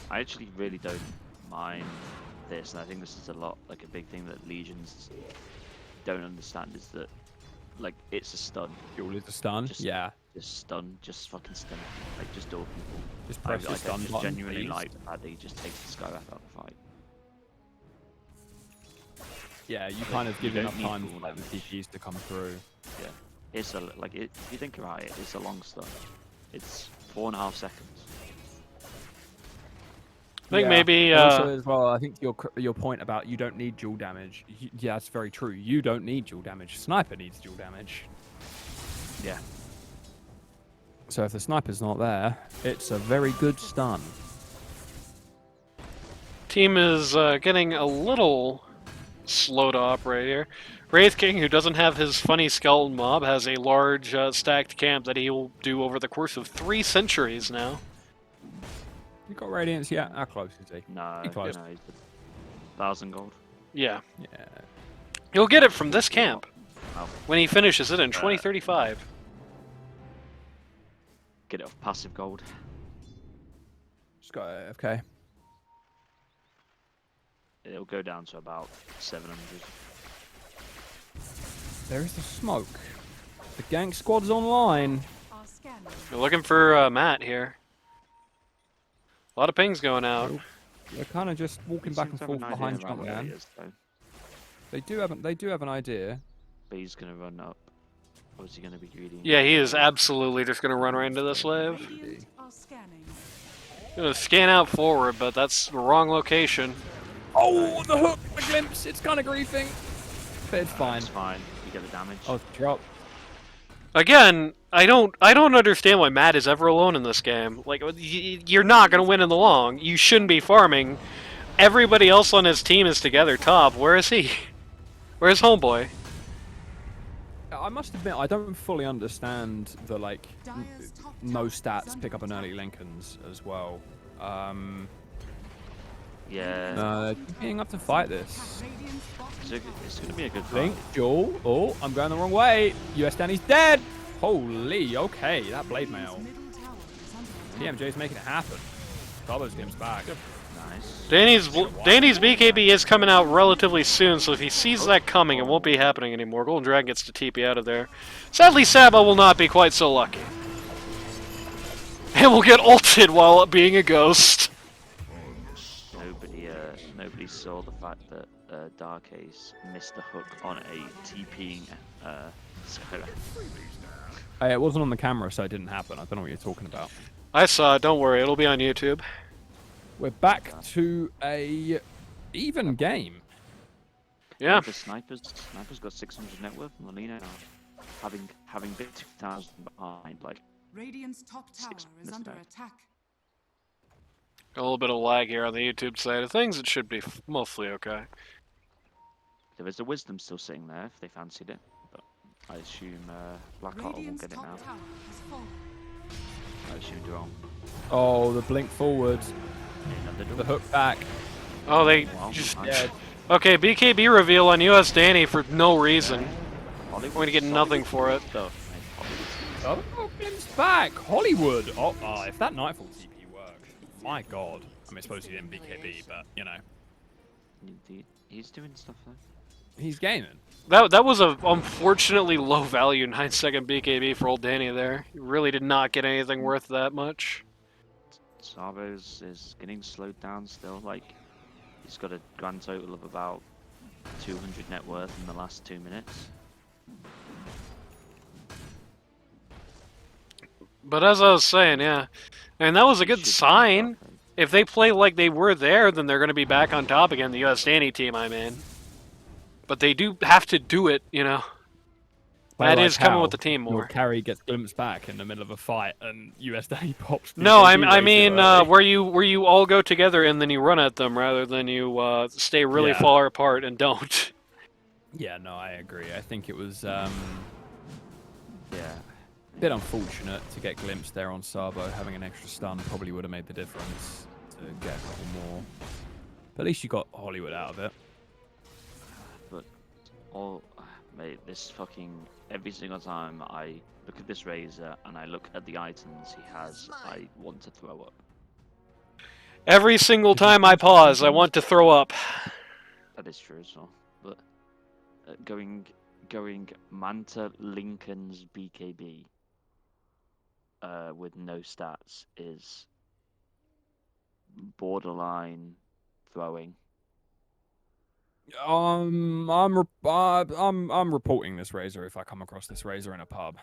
I actually really don't mind this, and I think this is a big thing that Legions don't understand is that, like, it's a stun. Duel is a stun. Just- Yeah. Just stun, just fucking stun. Like, just duel people. Just press the I stun just button, genuinely please. like the fact that he just takes the Skywrath out of the fight. Yeah, you kind of give don't enough need time dual for like, the damage. TPs to come through. It's a if you think about it, it's a long stun. It's 4.5 seconds. I think Yeah. maybe Also, as well, I think your point about you don't need dual damage. Yeah, that's very true. You don't need dual damage. Sniper needs dual damage. Yeah. So if the sniper's not there, it's a very good stun. team is getting a little slow to operate here. Wraith King, who doesn't have his funny skeleton mob, has a large stacked camp that he will do over the course of 3 centuries now. You got Radiance yet? How close is he? No, He close. no, he's 1,000 gold. Yeah. Yeah. He'll get it from this camp Oh, when he finishes it in 2035. get it off passive gold. Just got okay. It'll go down to about 700. There is the smoke. The gank squad's online. Are scanning. We're looking for Matt here. A lot of pings going out. They're kind of just walking back and forth behind Jumpman. They do have an idea. But he's gonna run up. Or is he gonna be greedy? Yeah, he is absolutely just going to run right into this wave. Radiant are scanning. Going to scan out forward, but that's the wrong location. Oh, the hook, the glimpse. It's kind of griefing, but it's fine. It's fine. You get the damage. Oh, drop. Again, I don't understand why Matt is ever alone in this game. Like, you're not going to win in the long. You shouldn't be farming. Everybody else on his team is together top. Where is he? Where's homeboy? I must admit, I don't fully understand the like Dire's top no tower is stats under pick up an attack. early Lincolns as well. Yeah. No, being up to fight this. Radiant's bottom It's gonna be a good Blink, fight. Jewel. Oh, I'm going the wrong way. USDanny's dead. Holy, okay, that blade mail. middle tower is under PMJ's making it happen. Garbo's game's back. Nice. Danny's BKB is coming out relatively soon, so if he sees that coming, it won't be happening anymore. Golden Dragon gets to TP out of there. Sadly, Sabo will not be quite so lucky. And will get ulted while being a ghost. Nobody saw the fact that Dark Ace missed the hook on a TPing Skyra. It wasn't on the camera, so it didn't happen. I don't know what you're talking about. I saw it, don't worry, it'll be on YouTube. We're back to a even game. Yeah. The snipers got 600 net worth, and Molina having been 2,000 behind, like. Radiant's top tower is under attack. A little bit of lag here on the YouTube side of things. It should be mostly okay. There is a wisdom still sitting there if they fancied it, but I assume Blackheart will get it now. I assume Drone. Oh, the blink forward. The hook back. Oh, they just... Okay, BKB reveal on USDanny for no reason. We're going to get nothing for it. Oh, Blim's back! Hollywood! Oh, if that Nightfall TP worked, my god. I mean, I suppose he didn't BKB, but, you know. He's doing stuff though. He's gaming. That was a unfortunately low value 9-second BKB for old Danny there. He really did not get anything worth that much. Sarbo's is getting slowed down still, like, he's got a grand total of about 200 net worth in the last 2 minutes. But as I was saying, yeah, and that was a good sign. If they play like they were there, then they're going to be back on top again, the USDanny team, I mean. But they do have to do it, you know. That is coming with the team more. Carry gets glimpsed back in the middle of a fight, and USDanny pops. No, I mean where you all go together and then you run at them rather than you stay really far apart and don't. Yeah, no, I agree. I think it was yeah. A bit unfortunate to get glimpsed there on Sabo. Having an extra stun probably would have made the difference to get a couple more. But at least you got Hollywood out of it. But mate, this fucking every single time I look at this Razor and I look at the items he has, I want to throw up. Every single time I pause, I want to throw up. That is true as well. But going Manta Lincoln's BKB with no stats is borderline throwing. I'm reporting this Razor if I come across this Razor in a pub.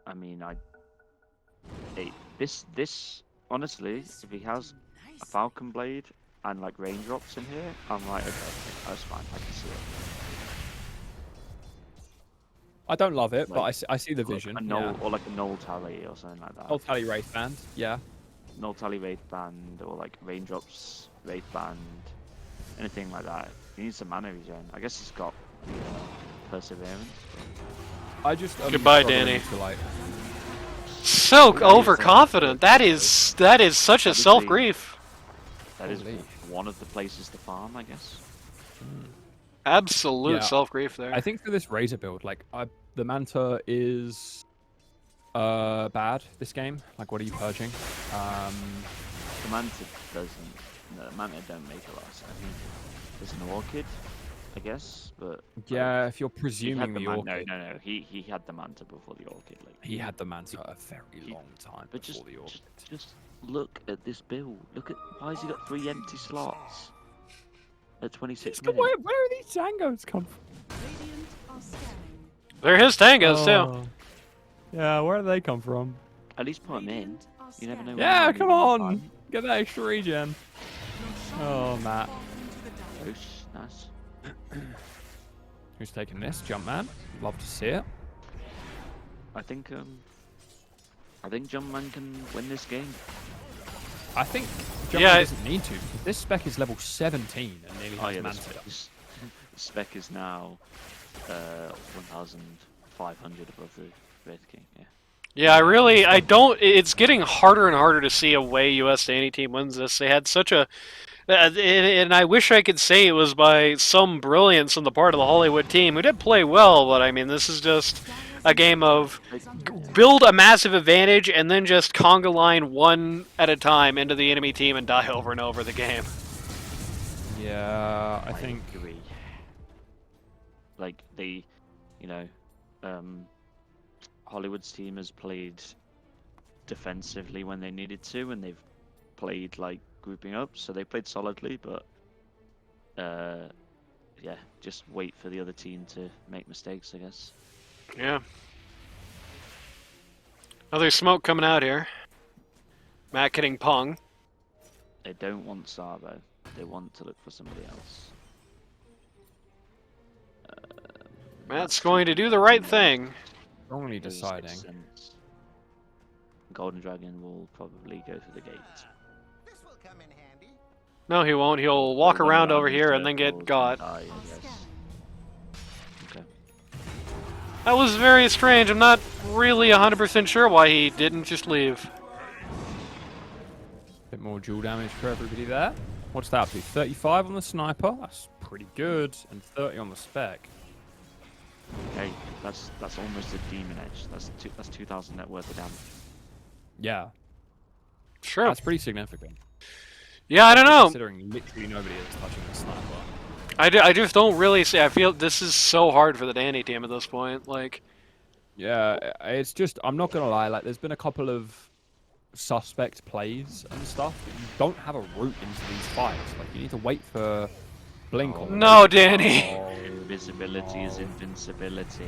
I mean, this honestly, if he has a Falcon Blade and like raindrops in here, I'm like, okay, that's fine, I can see it. I don't love it, Like, but I see the vision. Or like a Null Tally or something like that. Null Tally Wraith Band, yeah. Null Tally Wraith Band or like raindrops Wraith Band, anything like that. He needs some mana regen. I guess he's got Perseverance. I just Goodbye, Danny. To, like... So overconfident. That is such a self grief. That is one of the places to farm, I guess. Absolute self grief there. I think for this Razor build, like the Manta is bad this game. Like, what are you purging? The Manta doesn't. No, the Manta don't make a lot of sense. I mean, there's an Orchid, I guess, but yeah, if you're presuming the Orchid. No. He had the Manta before the Orchid. Like he had the Manta a very long time before the Orchid. Just look at this build. Look at why has he got 3 empty slots at 26 minutes? Where are these Tangos come from? Radiant are scanning. They're his tangos too. Yeah, where do they come from? At least put them in. You never know. Yeah, come on, get that extra regen. Oh, Matt. Nice. Who's taking this? Jumpman. Love to see it. I think Jumpman can win this game. I think Jumpman doesn't need to. This spec is level 17 and nearly has Manta. The spec is now 1,500 above the Wraith King. Yeah. Yeah, I don't. It's getting harder and harder to see a way USDanny team wins this. They had such a, and I wish I could say it was by some brilliance on the part of the Hollywood team who did play well, but I mean, this is just a game of is under attack. build a massive advantage and then just conga line one at a time into the enemy team and die over and over the game. Yeah, I think. agree. Like they, you know, Hollywood's team has played defensively when they needed to, and they've played like grouping up, so they played solidly. But yeah, just wait for the other team to make mistakes, I guess. Yeah. Oh, there's smoke coming out here. Matt getting pung. They don't want Sabo. They want to look for somebody else. Matt's going to do the right thing. Wrongly Makes deciding. sense. Golden Dragon will probably go through the gate. This will come in handy. No, he won't. He'll walk Run around over in here and then circles get got. die, I Are guess. scanning. Okay. That was very strange. I'm not really 100% sure why he didn't just leave. Bit more dual damage for everybody there. What's that up to? 35 on the sniper. That's pretty good, and 30 on the spec. Okay, that's almost a demon edge. That's 2,000 net worth of damage. Yeah, Sure. that's pretty significant. Yeah, I don't know. Considering literally nobody is touching the sniper. I just don't really see. I feel this is so hard for the Danny team at this point. Like, Yeah, it's just, I'm not gonna lie, like, there's been a couple of suspect plays and stuff, but you don't have a route into these fights. Like, you need to wait for Blink on them. no, Danny. Oh, Invisibility is no. invincibility.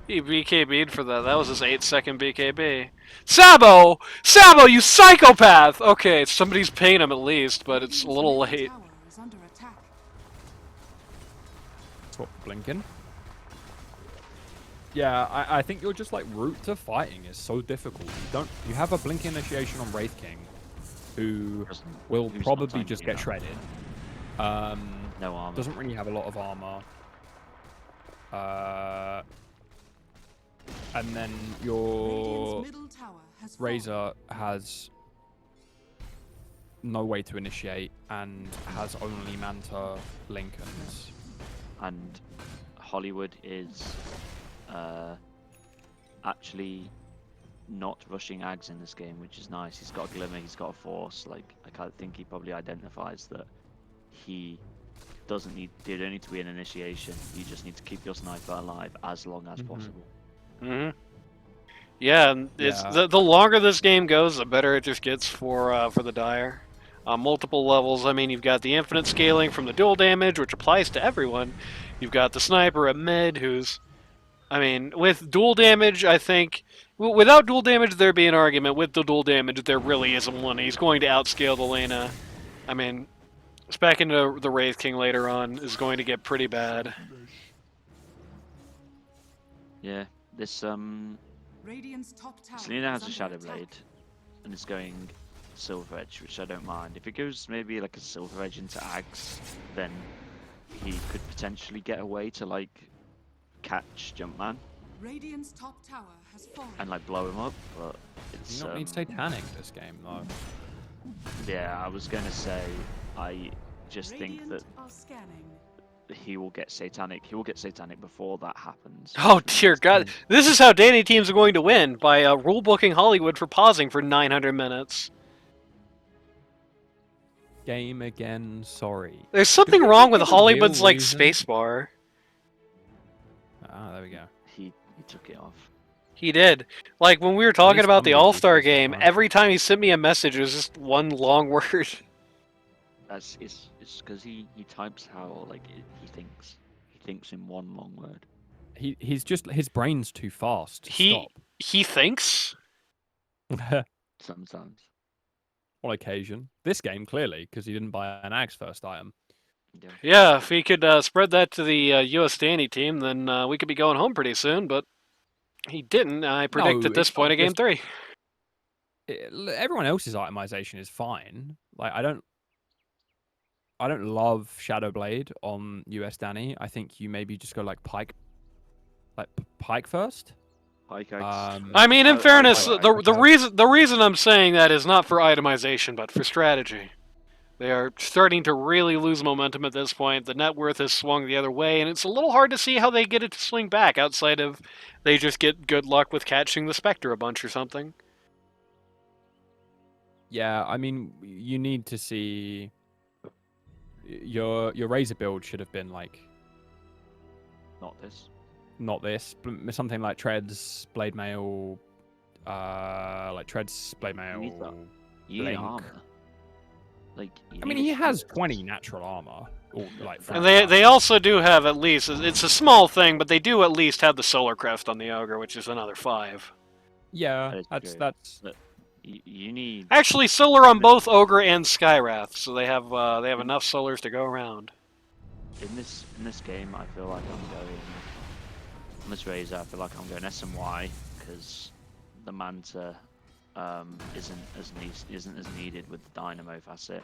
He BKB'd for that. That was his 8-second BKB. Sabo! Sabo, you psychopath! Okay, somebody's paying him at least, but it's a little Radiant's late. middle tower is under attack. Swap Blinking. Yeah, I think you're just like route to fighting is so difficult. You have a blink initiation on Wraith King, who will Who's not probably tanky just get enough. shredded. No armor. Doesn't really have a lot of armor. And then your Radiant's middle tower has fallen. Razor has no way to initiate and has only Manta, Lincolns. And Hollywood is actually not rushing Ags in this game, which is nice. He's got a Glimmer, he's got a Force. Like, I think he probably identifies that he doesn't need. They don't need to be an initiation. You just need to keep your sniper alive as long as possible. Mm-hmm. Yeah, and it's Yeah. the longer this game goes, the better it just gets for the Dire. On multiple levels, I mean, you've got the infinite scaling from the dual damage, which applies to everyone. You've got the sniper at mid, who's, I mean, with dual damage, I think, without dual damage, there'd be an argument. With the dual damage, there really isn't one. He's going to outscale the Lena. I mean, spec into the Wraith King later on is going to get pretty bad. Yeah, this Radiant's top tower Selena is has a under Shadow attack. Blade, and it's going Silver Edge, which I don't mind. If it goes maybe like a Silver Edge into Ags, then he could potentially get away to like catch Jumpman Radiant's top tower has fallen. and like blow him up, but it's You don't need Satanic this game, though. yeah. I was gonna say I just think that Radiant are scanning. he will get Satanic. He will get Satanic before that happens. Oh dear God! This is how Danny teams are going to win, by rule booking Hollywood for pausing for 900 minutes. Game again, sorry. There's something we wrong give with a Hollywood's real like reason? spacebar. Ah, there we go. He took it off. He did. Like when we were talking least about the somebody All-Star uses game, spacebar. every time he sent me a message, it was just one long word. That's it's because he types how like he thinks. He thinks in one long word. He's just, his brain's too fast to He thinks. stop. Sometimes. On occasion. This game, clearly, because he didn't buy an Axe first item. Yeah. Yeah, if he could spread that to the USDanny team, then we could be going home pretty soon. But he didn't. I predict No, at this it's point not of Game just- 3. Everyone else's itemization is fine. Like, I don't love Shadowblade on USDanny. I think you maybe just go like Pike first. Pike Axe. I mean, in fairness, I- the reason I'm saying that is not for itemization, but for strategy. They are starting to really lose momentum at this point. The net worth has swung the other way, and it's a little hard to see how they get it to swing back outside of they just get good luck with catching the Spectre a bunch or something. Yeah, I mean, you need to see your Razor build should have been like Not this. not this, but something like Treads, Blade Mail, like Treads, Blade You need Mail. that. You need Blink. armor. Like, I mean, he has 20 natural armor. Or, like, And from they also do have at least, it's a small thing, but they do at least have the Solar Crest on the Ogre, which is another 5. Yeah, That is that's true. that's. You need. Actually, Solar on both Ogre and Skywrath, so they have enough Solars to go around. In this game, I feel like I'm going. On this Razor, I feel like I'm going S and Y because the Manta isn't as needed with the Dynamo facet.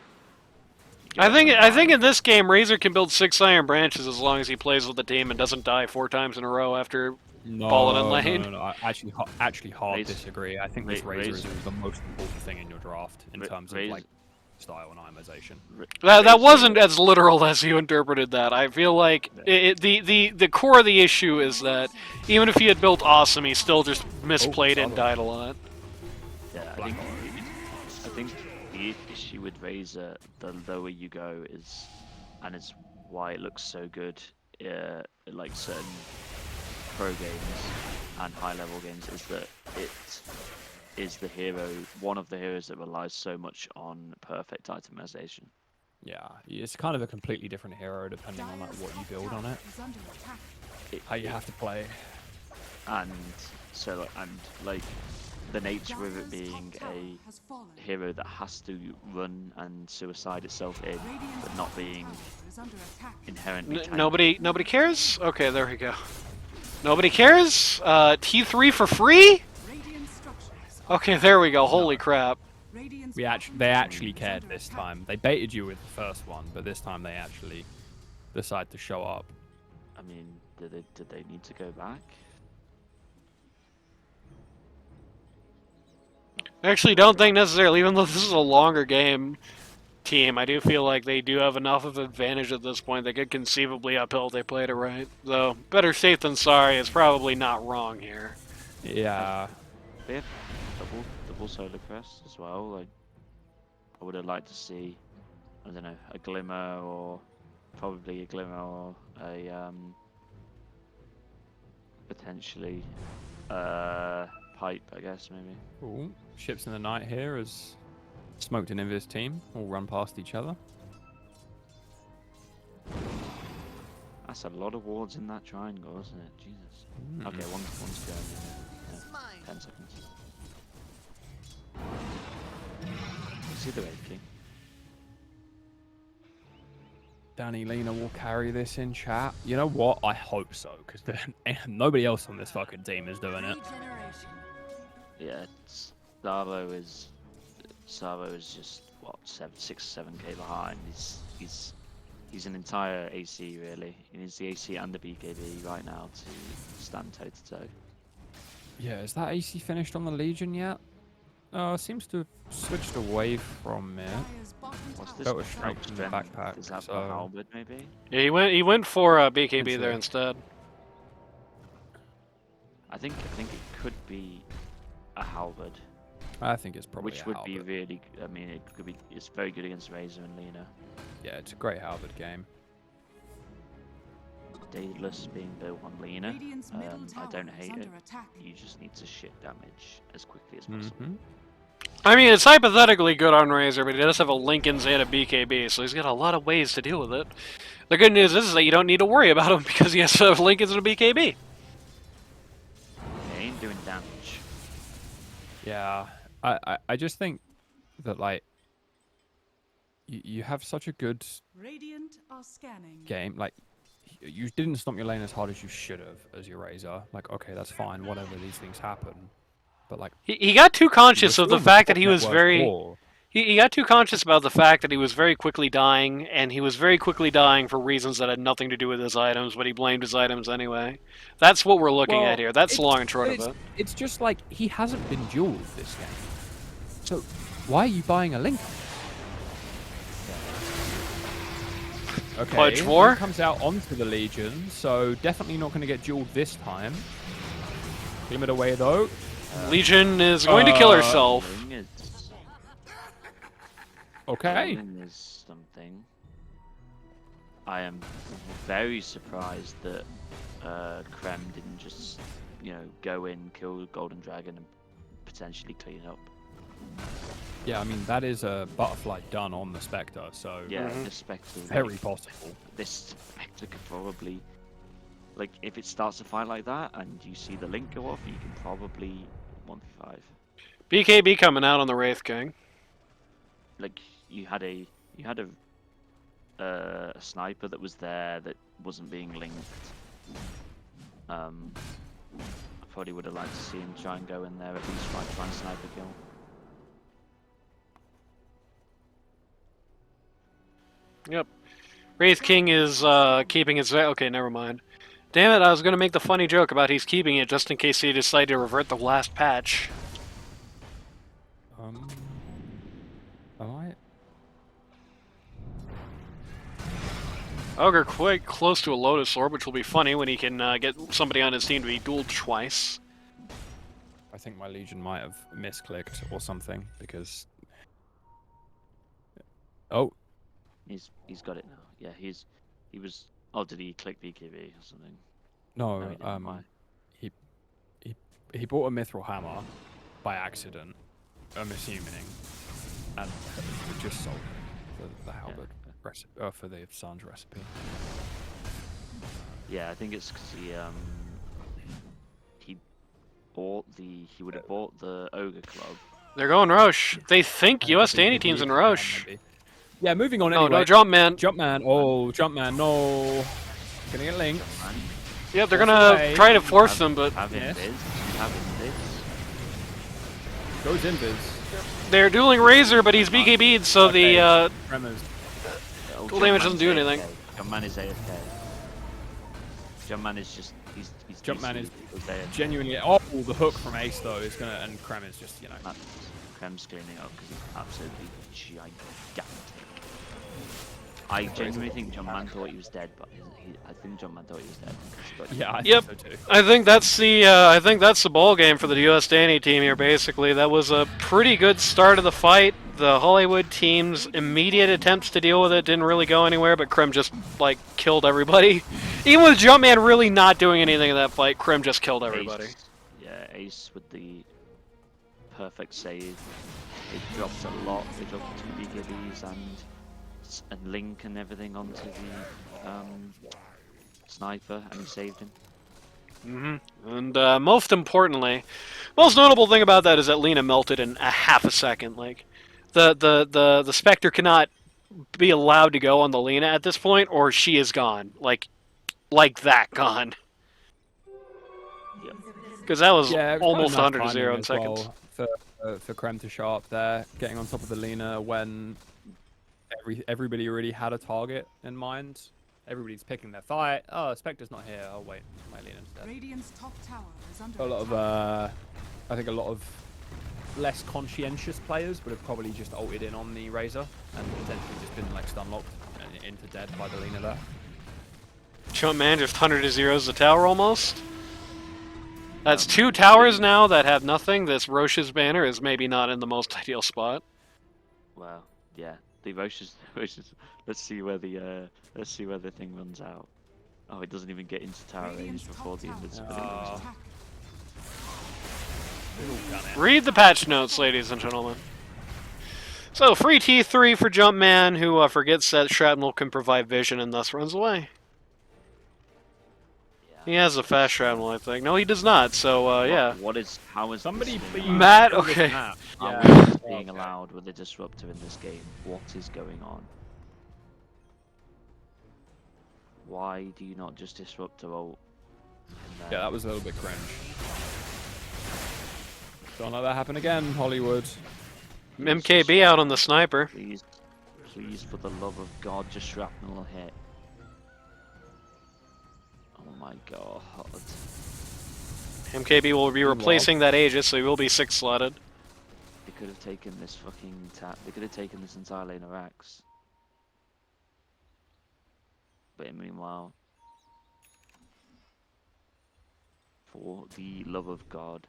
I think in this game, Razor can build 6 Iron Branches as long as he plays with the team and doesn't die 4 times in a row after No, falling in lane. no. I actually hard Razor- disagree. I think this Razor is the most important thing in your draft in terms of Razor- like style and itemization. That wasn't as literal as you interpreted that. I feel like the core of the issue is that even if he had built awesome, he still just misplayed it and died a lot. Yeah, I think the issue with Razor, the lower you go, is why it looks so good, like certain pro games and high level games, is that it is the hero, one of the heroes that relies so much on perfect itemization. Yeah, it's kind of a completely different hero depending on like what you build on it, how you have to play. And so, like the nature of it being a hero that has to run and suicide itself in, but not being inherently tanky. Nobody cares? Okay, there we go. Nobody cares? T3 for free? Okay, there we go. Holy crap. They actually cared this time. They baited you with the first one, but this time they actually decide to show up. I mean, did they need to go back? I actually don't think necessarily, even though this is a longer game team, I do feel like they do have enough of an advantage at this point. They could conceivably uphill if they played it right. Though, better safe than sorry is probably not wrong here. Yeah. They have double Solar Crest as well. Like, I would have liked to see, I don't know, a Glimmer or probably a Glimmer or a potentially Pipe, I guess maybe. Ooh, ships in the night here as Smoked and Invis team all run past each other. That's a lot of wards in that triangle, isn't it? Jesus. Okay, one's going. Yeah, 10 seconds. See the Wraith King. Danny Lena will carry this in chat. You know what? I hope so, because nobody else on this fucking team is doing it. Yeah, Savo is just what 6-7k behind. He's an entire AC really. He needs the AC and the BKB right now to stand toe to toe. Yeah, is that AC finished on the Legion yet? Seems to have switched away from it. What's this? That was straight from the backpack. Is that So... for Halberd maybe? Yeah, he went for BKB there instead. I think it could be a Halberd. I think it's probably Which a would be Halberd. really, I mean, it could be. It's very good against Razor and Lena. Yeah, it's a great Halberd game. Daedalus being built on Lena, I don't hate it. You just need to shit damage as quickly as possible. I mean, it's hypothetically good on Razor, but he does have a Lincoln's and a BKB, so he's got a lot of ways to deal with it. The good news is that you don't need to worry about him because he has to have Lincoln's and a BKB. They ain't doing damage. Yeah, I just think that like you have such a good Radiant are scanning. game. Like you didn't stomp your lane as hard as you should have as your Razor. Like okay, that's fine. Whatever, these things happen. But like He got too conscious of the fact that he was network very... core. He got too conscious about the fact that he was very quickly dying, and he was very quickly dying for reasons that had nothing to do with his items, but he blamed his items anyway. That's what we're looking at here. That's the long and short of it. It's just like he hasn't been dueled this game. So why are you buying a Link? Okay, Pledge war? comes out onto the Legion, so definitely not going to get dueled this time. Clean it away though. Legion is going to kill herself. Dueling is, Okay. dueling is something. I am very surprised that Krem didn't just, you know, go in, kill Golden Dragon, and potentially clean up. Yeah, I mean, that is a butterfly done on the Spectre, so Yeah, this Spectre. very possible. This Spectre could probably, like, if it starts to fight like that, and you see the link go off, you can probably 1v5. BKB coming out on the Wraith King. Like, you had a sniper that was there that wasn't being linked. I probably would have liked to see him try and go in there at least try and sniper kill. Yep. Wraith King is keeping his... Okay, never mind. Damn it, I was going to make the funny joke about he's keeping it just in case he decided to revert the last patch. Alright. Ogre quite close to a Lotus Orb, which will be funny when he can get somebody on his team to be dueled twice. I think my Legion might have misclicked or something, because... Oh, He's got it now. Yeah, he was. Oh, did he click BKB or something? no, No, he didn't. Why? he bought a Mithril Hammer by accident, I'm assuming, and we just sold it for the Halberd recipe, for the Sange recipe. Yeah, I think it's because he would have bought the Ogre Club. They're going Roche. They think USDanny team's in Roche. Yeah, moving on No, anyway. no, Jumpman. Jumpman. Oh, Jumpman, no. Gonna get linked. Yeah, they're Goes gonna away. try to force them, but Have Yes. invis. Have invis. Goes invis. they're dueling Razor, but he's BKB'd, so Okay. the Tremors. Cool damage doesn't do anything. Jumpman is AFK. Jumpman is just he's Jumpman is AFK. genuinely. Oh, the hook from Ace though is gonna, and Krem is just, you know. Krem's cleaning up because he's absolutely gigantic. I genuinely think Jumpman thought he was dead, but I think Jumpman thought he was dead. Yeah, I Yep. think so too. I think that's the ball game for the USDanny team here. Basically, that was a pretty good start of the fight. The Hollywood team's immediate attempts to deal with it didn't really go anywhere, but Krem just like killed everybody. Even with Jumpman really not doing anything in that fight, Krem just killed everybody. Ace with the perfect save. It dropped a lot. They dropped 2 BKBs and Link and everything onto the sniper, and he saved him. And most importantly, most notable thing about that is that Lena melted in a half a second. Like, the Spectre cannot be allowed to go on the Lena at this point, or she is gone. Like that gone. Yep. Because that was Yeah, it was almost quite 100 to nice 0 in timing as seconds. well for Krem to show up there, getting on top of the Lena when everybody already had a target in mind. Everybody's picking their fight. Oh, Spectre's not here. Oh wait, my Lena's dead. Radiant's top tower is under A lot attack. of I think a lot of less conscientious players would have probably just ulted in on the Razor and potentially just been like stun locked and into dead by the Lena there. Jumpman just 100 to 0's the tower almost. That's 2 towers now that have nothing. This Roche's banner is maybe not in the most ideal spot. Well, yeah. The Roche's. Let's see where the thing runs out. Oh, it doesn't even get into tower range Radiant's before top the tower invincibility. is under Oh. attack. Read the patch notes, ladies and gentlemen. So, free T3 for Jumpman, who forgets that Shrapnel can provide vision and thus runs away. He has a fast Shrapnel, I think. No, he does not, so, yeah. How is Somebody this please. being Matt, fill this okay. map. How Yeah. is this being Okay. allowed with a disruptor in this game? What is going on? Why do you not just disrupt a ult? Yeah, that was a little bit cringe. Don't let that happen again, Hollywood. MKB out on the sniper. Please, for the love of God, just shrapnel a hit. Oh my God. MKB will be replacing that Aegis, so he will be 6-slotted. They could have taken this fucking They could have taken this entire lane of Axe. But meanwhile, for the love of God.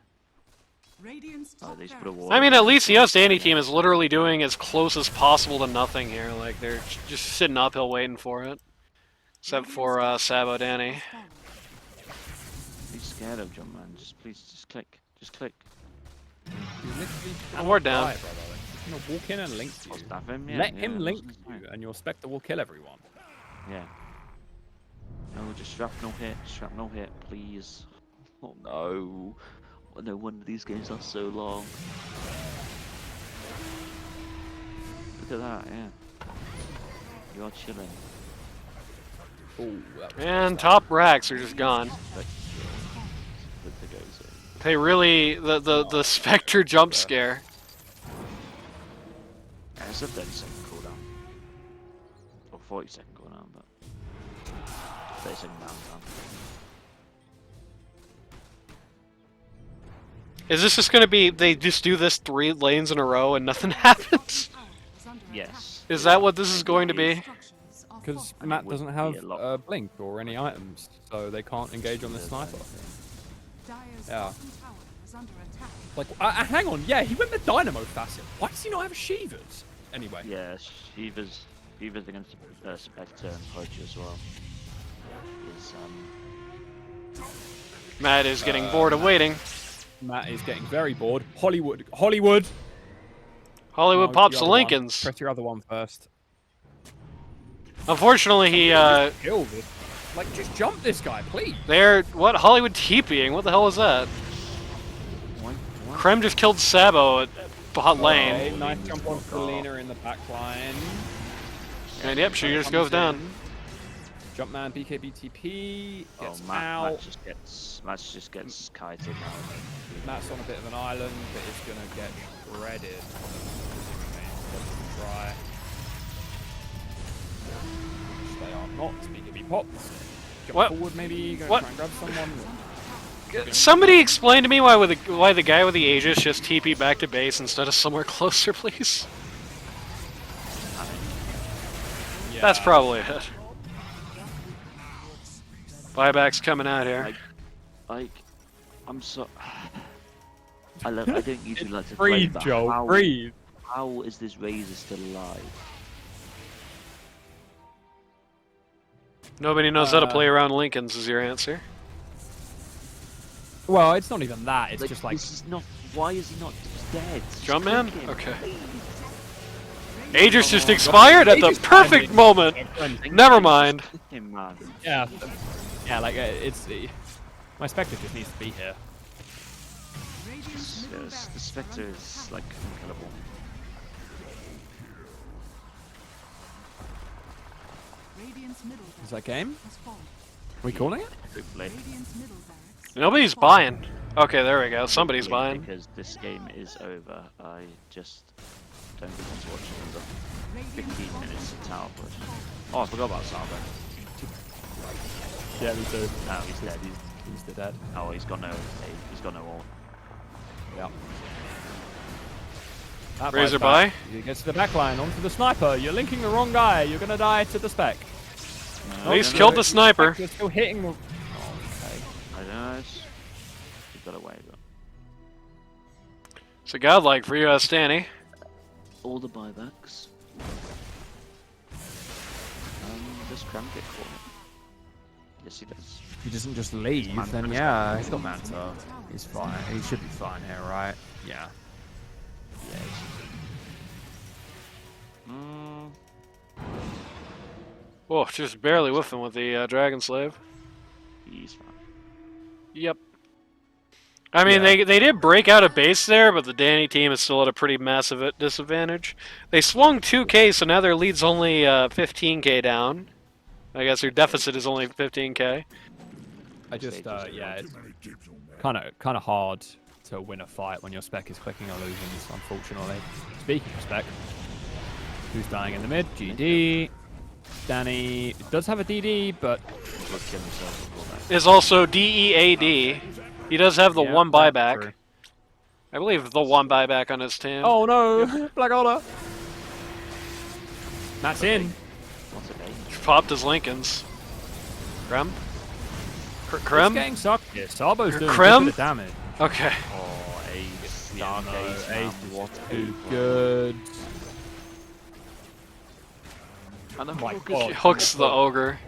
Radiant's Oh, top they just put a barracks. wall. I mean, at least the USDanny team is literally doing as close as possible to nothing here. Like, they're just sitting uphill waiting for it. Except for Sabo Danny. Has fallen. Be scared of John, man. Just please, just click. Just click. You literally And we're cannot down. die, brother. He's gonna walk in and link I'll you. stab him. Yeah, Let yeah, him that's link fine. you, and your Spectre will kill everyone. Yeah. No, just shrapnel hit. Shrapnel hit, please. Oh no. Oh, no wonder these games are so long. Look at that, yeah. You are chilling. Ooh, that was And close. top racks are just gone. Good to go, so. They really the Spectre jump scare. Yeah, it's a 30-second cooldown. Or 40-second cooldown, but 30-second downtime. Is this just gonna be they just do this 3 lanes in a row and nothing happens? Yes. Is that what this is going to be? Because And it Matt would doesn't be have a lot. blink or any items, so they can't engage on the sniper. Yeah. Like, hang on, yeah, he went the Dynamo facet. Why does he not have Shivers? Anyway. Yeah, Shiva's against Spectre and Pudge as well. Is Matt is getting bored of waiting. Matt is getting very bored. Hollywood! Hollywood No, pops the the other one. Lincolns. Press your other one first. Unfortunately, he Kill this. Like, just jump this guy, please. they're what Hollywood TPing? What the hell is that? what? Krem just killed Sabo at bot lane. Okay, nice jump on Selena in the back line. And yep, she just goes down. Jumpman BKBTP Oh, gets Matt out. just gets kited now. Matt's on a bit of an island, but it's gonna get shredded. Try. Which they are not. BKB pops. Jump What? forward, maybe. Gonna What? try and grab someone. Somebody explain to me why the guy with the Aegis just TP back to base instead of somewhere closer, please. Yeah. That's probably it. Buyback's coming out here. Like, I'm so. I don't usually like to play, Breathe, but Joe. Breathe. how is this Razor still alive? Nobody knows how to play around Lincolns is your answer. Well, it's not even that. It's Like, just like this is not. Why is he not dead? Just Jumpman? click him, Okay. please. Aegis just expired at the Aegis perfect timing. moment. Thank Never you, just mind. click him, man. yeah, yeah. Like my Spectre just needs to be here. Yes, the Spectre is like unkillable. Is that game? Are we calling it? Hopefully. Nobody's buying. Okay, there we go. Somebody's Hopefully, buying. because this game is over. I just don't want to watch another 15 minutes of tower push. Oh, I forgot about Salvo. Yeah, me too. No, he's dead. He's the dead. Oh, he's got no ult. Yeah. That Razor buys buy. back. He gets to the back line, onto the sniper. You're linking the wrong guy. You're gonna die to the spec. At least killed the sniper. You're still hitting the. Oh, okay. I don't know. He got away, but So godlike for USDanny. all the buybacks. Does Cram get caught? Yes, he does. If he doesn't just leave, Man- then yeah, he's got Manta. He's fine. He should be fine here, right? Yeah. Yeah. Mm, Whoa, just barely whiffing with the Dragon Slave. he's fine. Yep. I mean, Yeah. they did break out a base there, but the Danny team is still at a pretty massive disadvantage. They swung 2k, so now their lead's only 15k down. I guess their deficit is only 15k. I just yeah, it's kind of hard to win a fight when your spec is clicking illusions, unfortunately. Speaking of spec, who's dying in the mid? GD. Danny does have a DD, but Let's kill himself before that. Is also DEAD. He does have the yeah, one that's buyback. true. I believe the one buyback on his team. Oh no, Black Order. Matt's in. What's a day? Popped his Lincolns. Krem? It's Krem? getting sucked here. Sabo's doing a Krem? good bit of damage. Okay. Oh, Ace. Yeah, Dark no, Ace, man. Ace is What just a too play. good. And the My hook God. She hooks the ogre.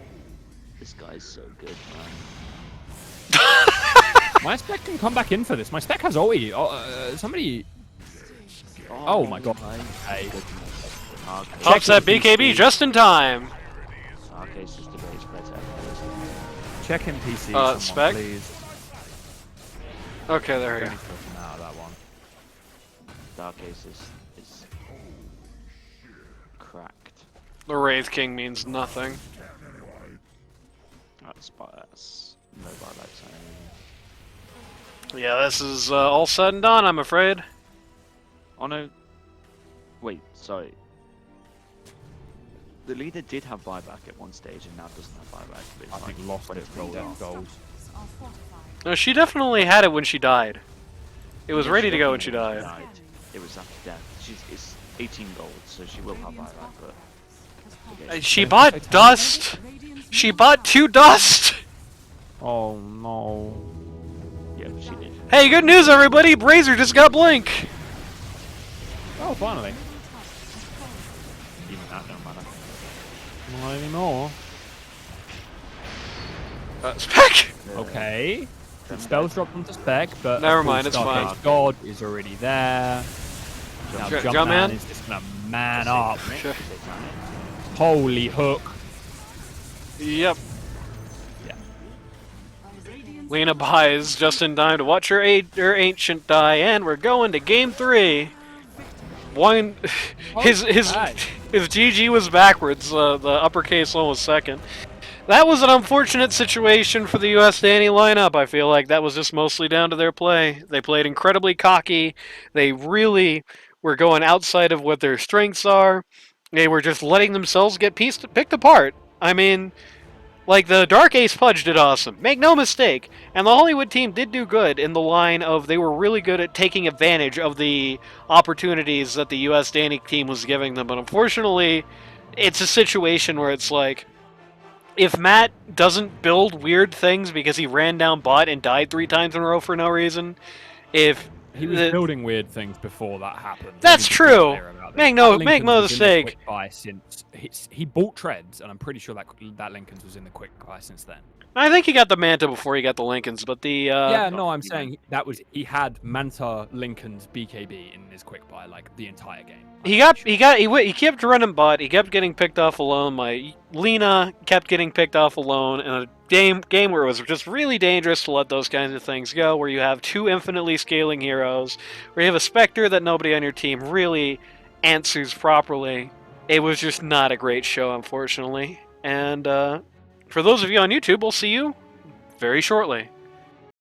This guy's so good, man. My spec can come back in for this. My spec has OE. Somebody. Oh my God. Hey. Pops that Check BKB PC. just in time. Dark Ace is the base better. Check in PC. someone, Spec? please. Okay, there we go. Don't need to come out of that one. Dark Ace is cracked. The Wraith King means nothing. That's no buyback sign. Yeah, this is all said and done, I'm afraid. Oh no. Wait, sorry. The leader did have buyback at one stage and now doesn't have buyback. But it's I like think lost it 23 gold down. on gold. Are fortified. No, she definitely had it when she died. It was Yeah, ready she to go when she definitely died. It was after death. It's 18 gold, so she will have buyback, but okay. She bought dust! She bought 2 dust! Oh no. Yeah, she did. Hey, good news everybody! Brazier just got Blink! Oh, finally. Even that don't matter. Not anymore. Spec! Okay. The spells dropped onto spec, but Never of course mind, it's Dark fine. Age God is already there. Now Jumpman? Jumpman is just gonna man up. Sure. Holy hook. Yep. Yeah. Lena buys just in time to watch her ancient die, and we're going to game 3. One, his bad. GG was backwards. The uppercase one was second. That was an unfortunate situation for the USDanny lineup. I feel like that was just mostly down to their play. They played incredibly cocky. They really were going outside of what their strengths are. They were just letting themselves get picked apart. I mean, like, the Dark Ace Pudge did awesome. Make no mistake. And the Hollywood team did do good in the line of they were really good at taking advantage of the opportunities that the USDanny team was giving them. But unfortunately, it's a situation where it's like, if Matt doesn't build weird things because he ran down bot and died 3 times in a row for no reason, if He was building weird things before that happened. That's We need to be true. clear about this. Make That no Lincoln's was in the mistake. quick buy since he bought treads, and I'm pretty sure that Lincoln's was in the quick buy since then. I think he got the Manta before he got the Lincolns, but the Yeah, no, I'm saying he had Manta, Lincoln's, BKB in his quick buy like the entire game. he kept running bot. He kept getting picked off alone. My Lena kept getting picked off alone in a game where it was just really dangerous to let those kinds of things go. Where you have 2 infinitely scaling heroes, where you have a Spectre that nobody on your team really answers properly. It was just not a great show, unfortunately. And for those of you on YouTube, we'll see you very shortly.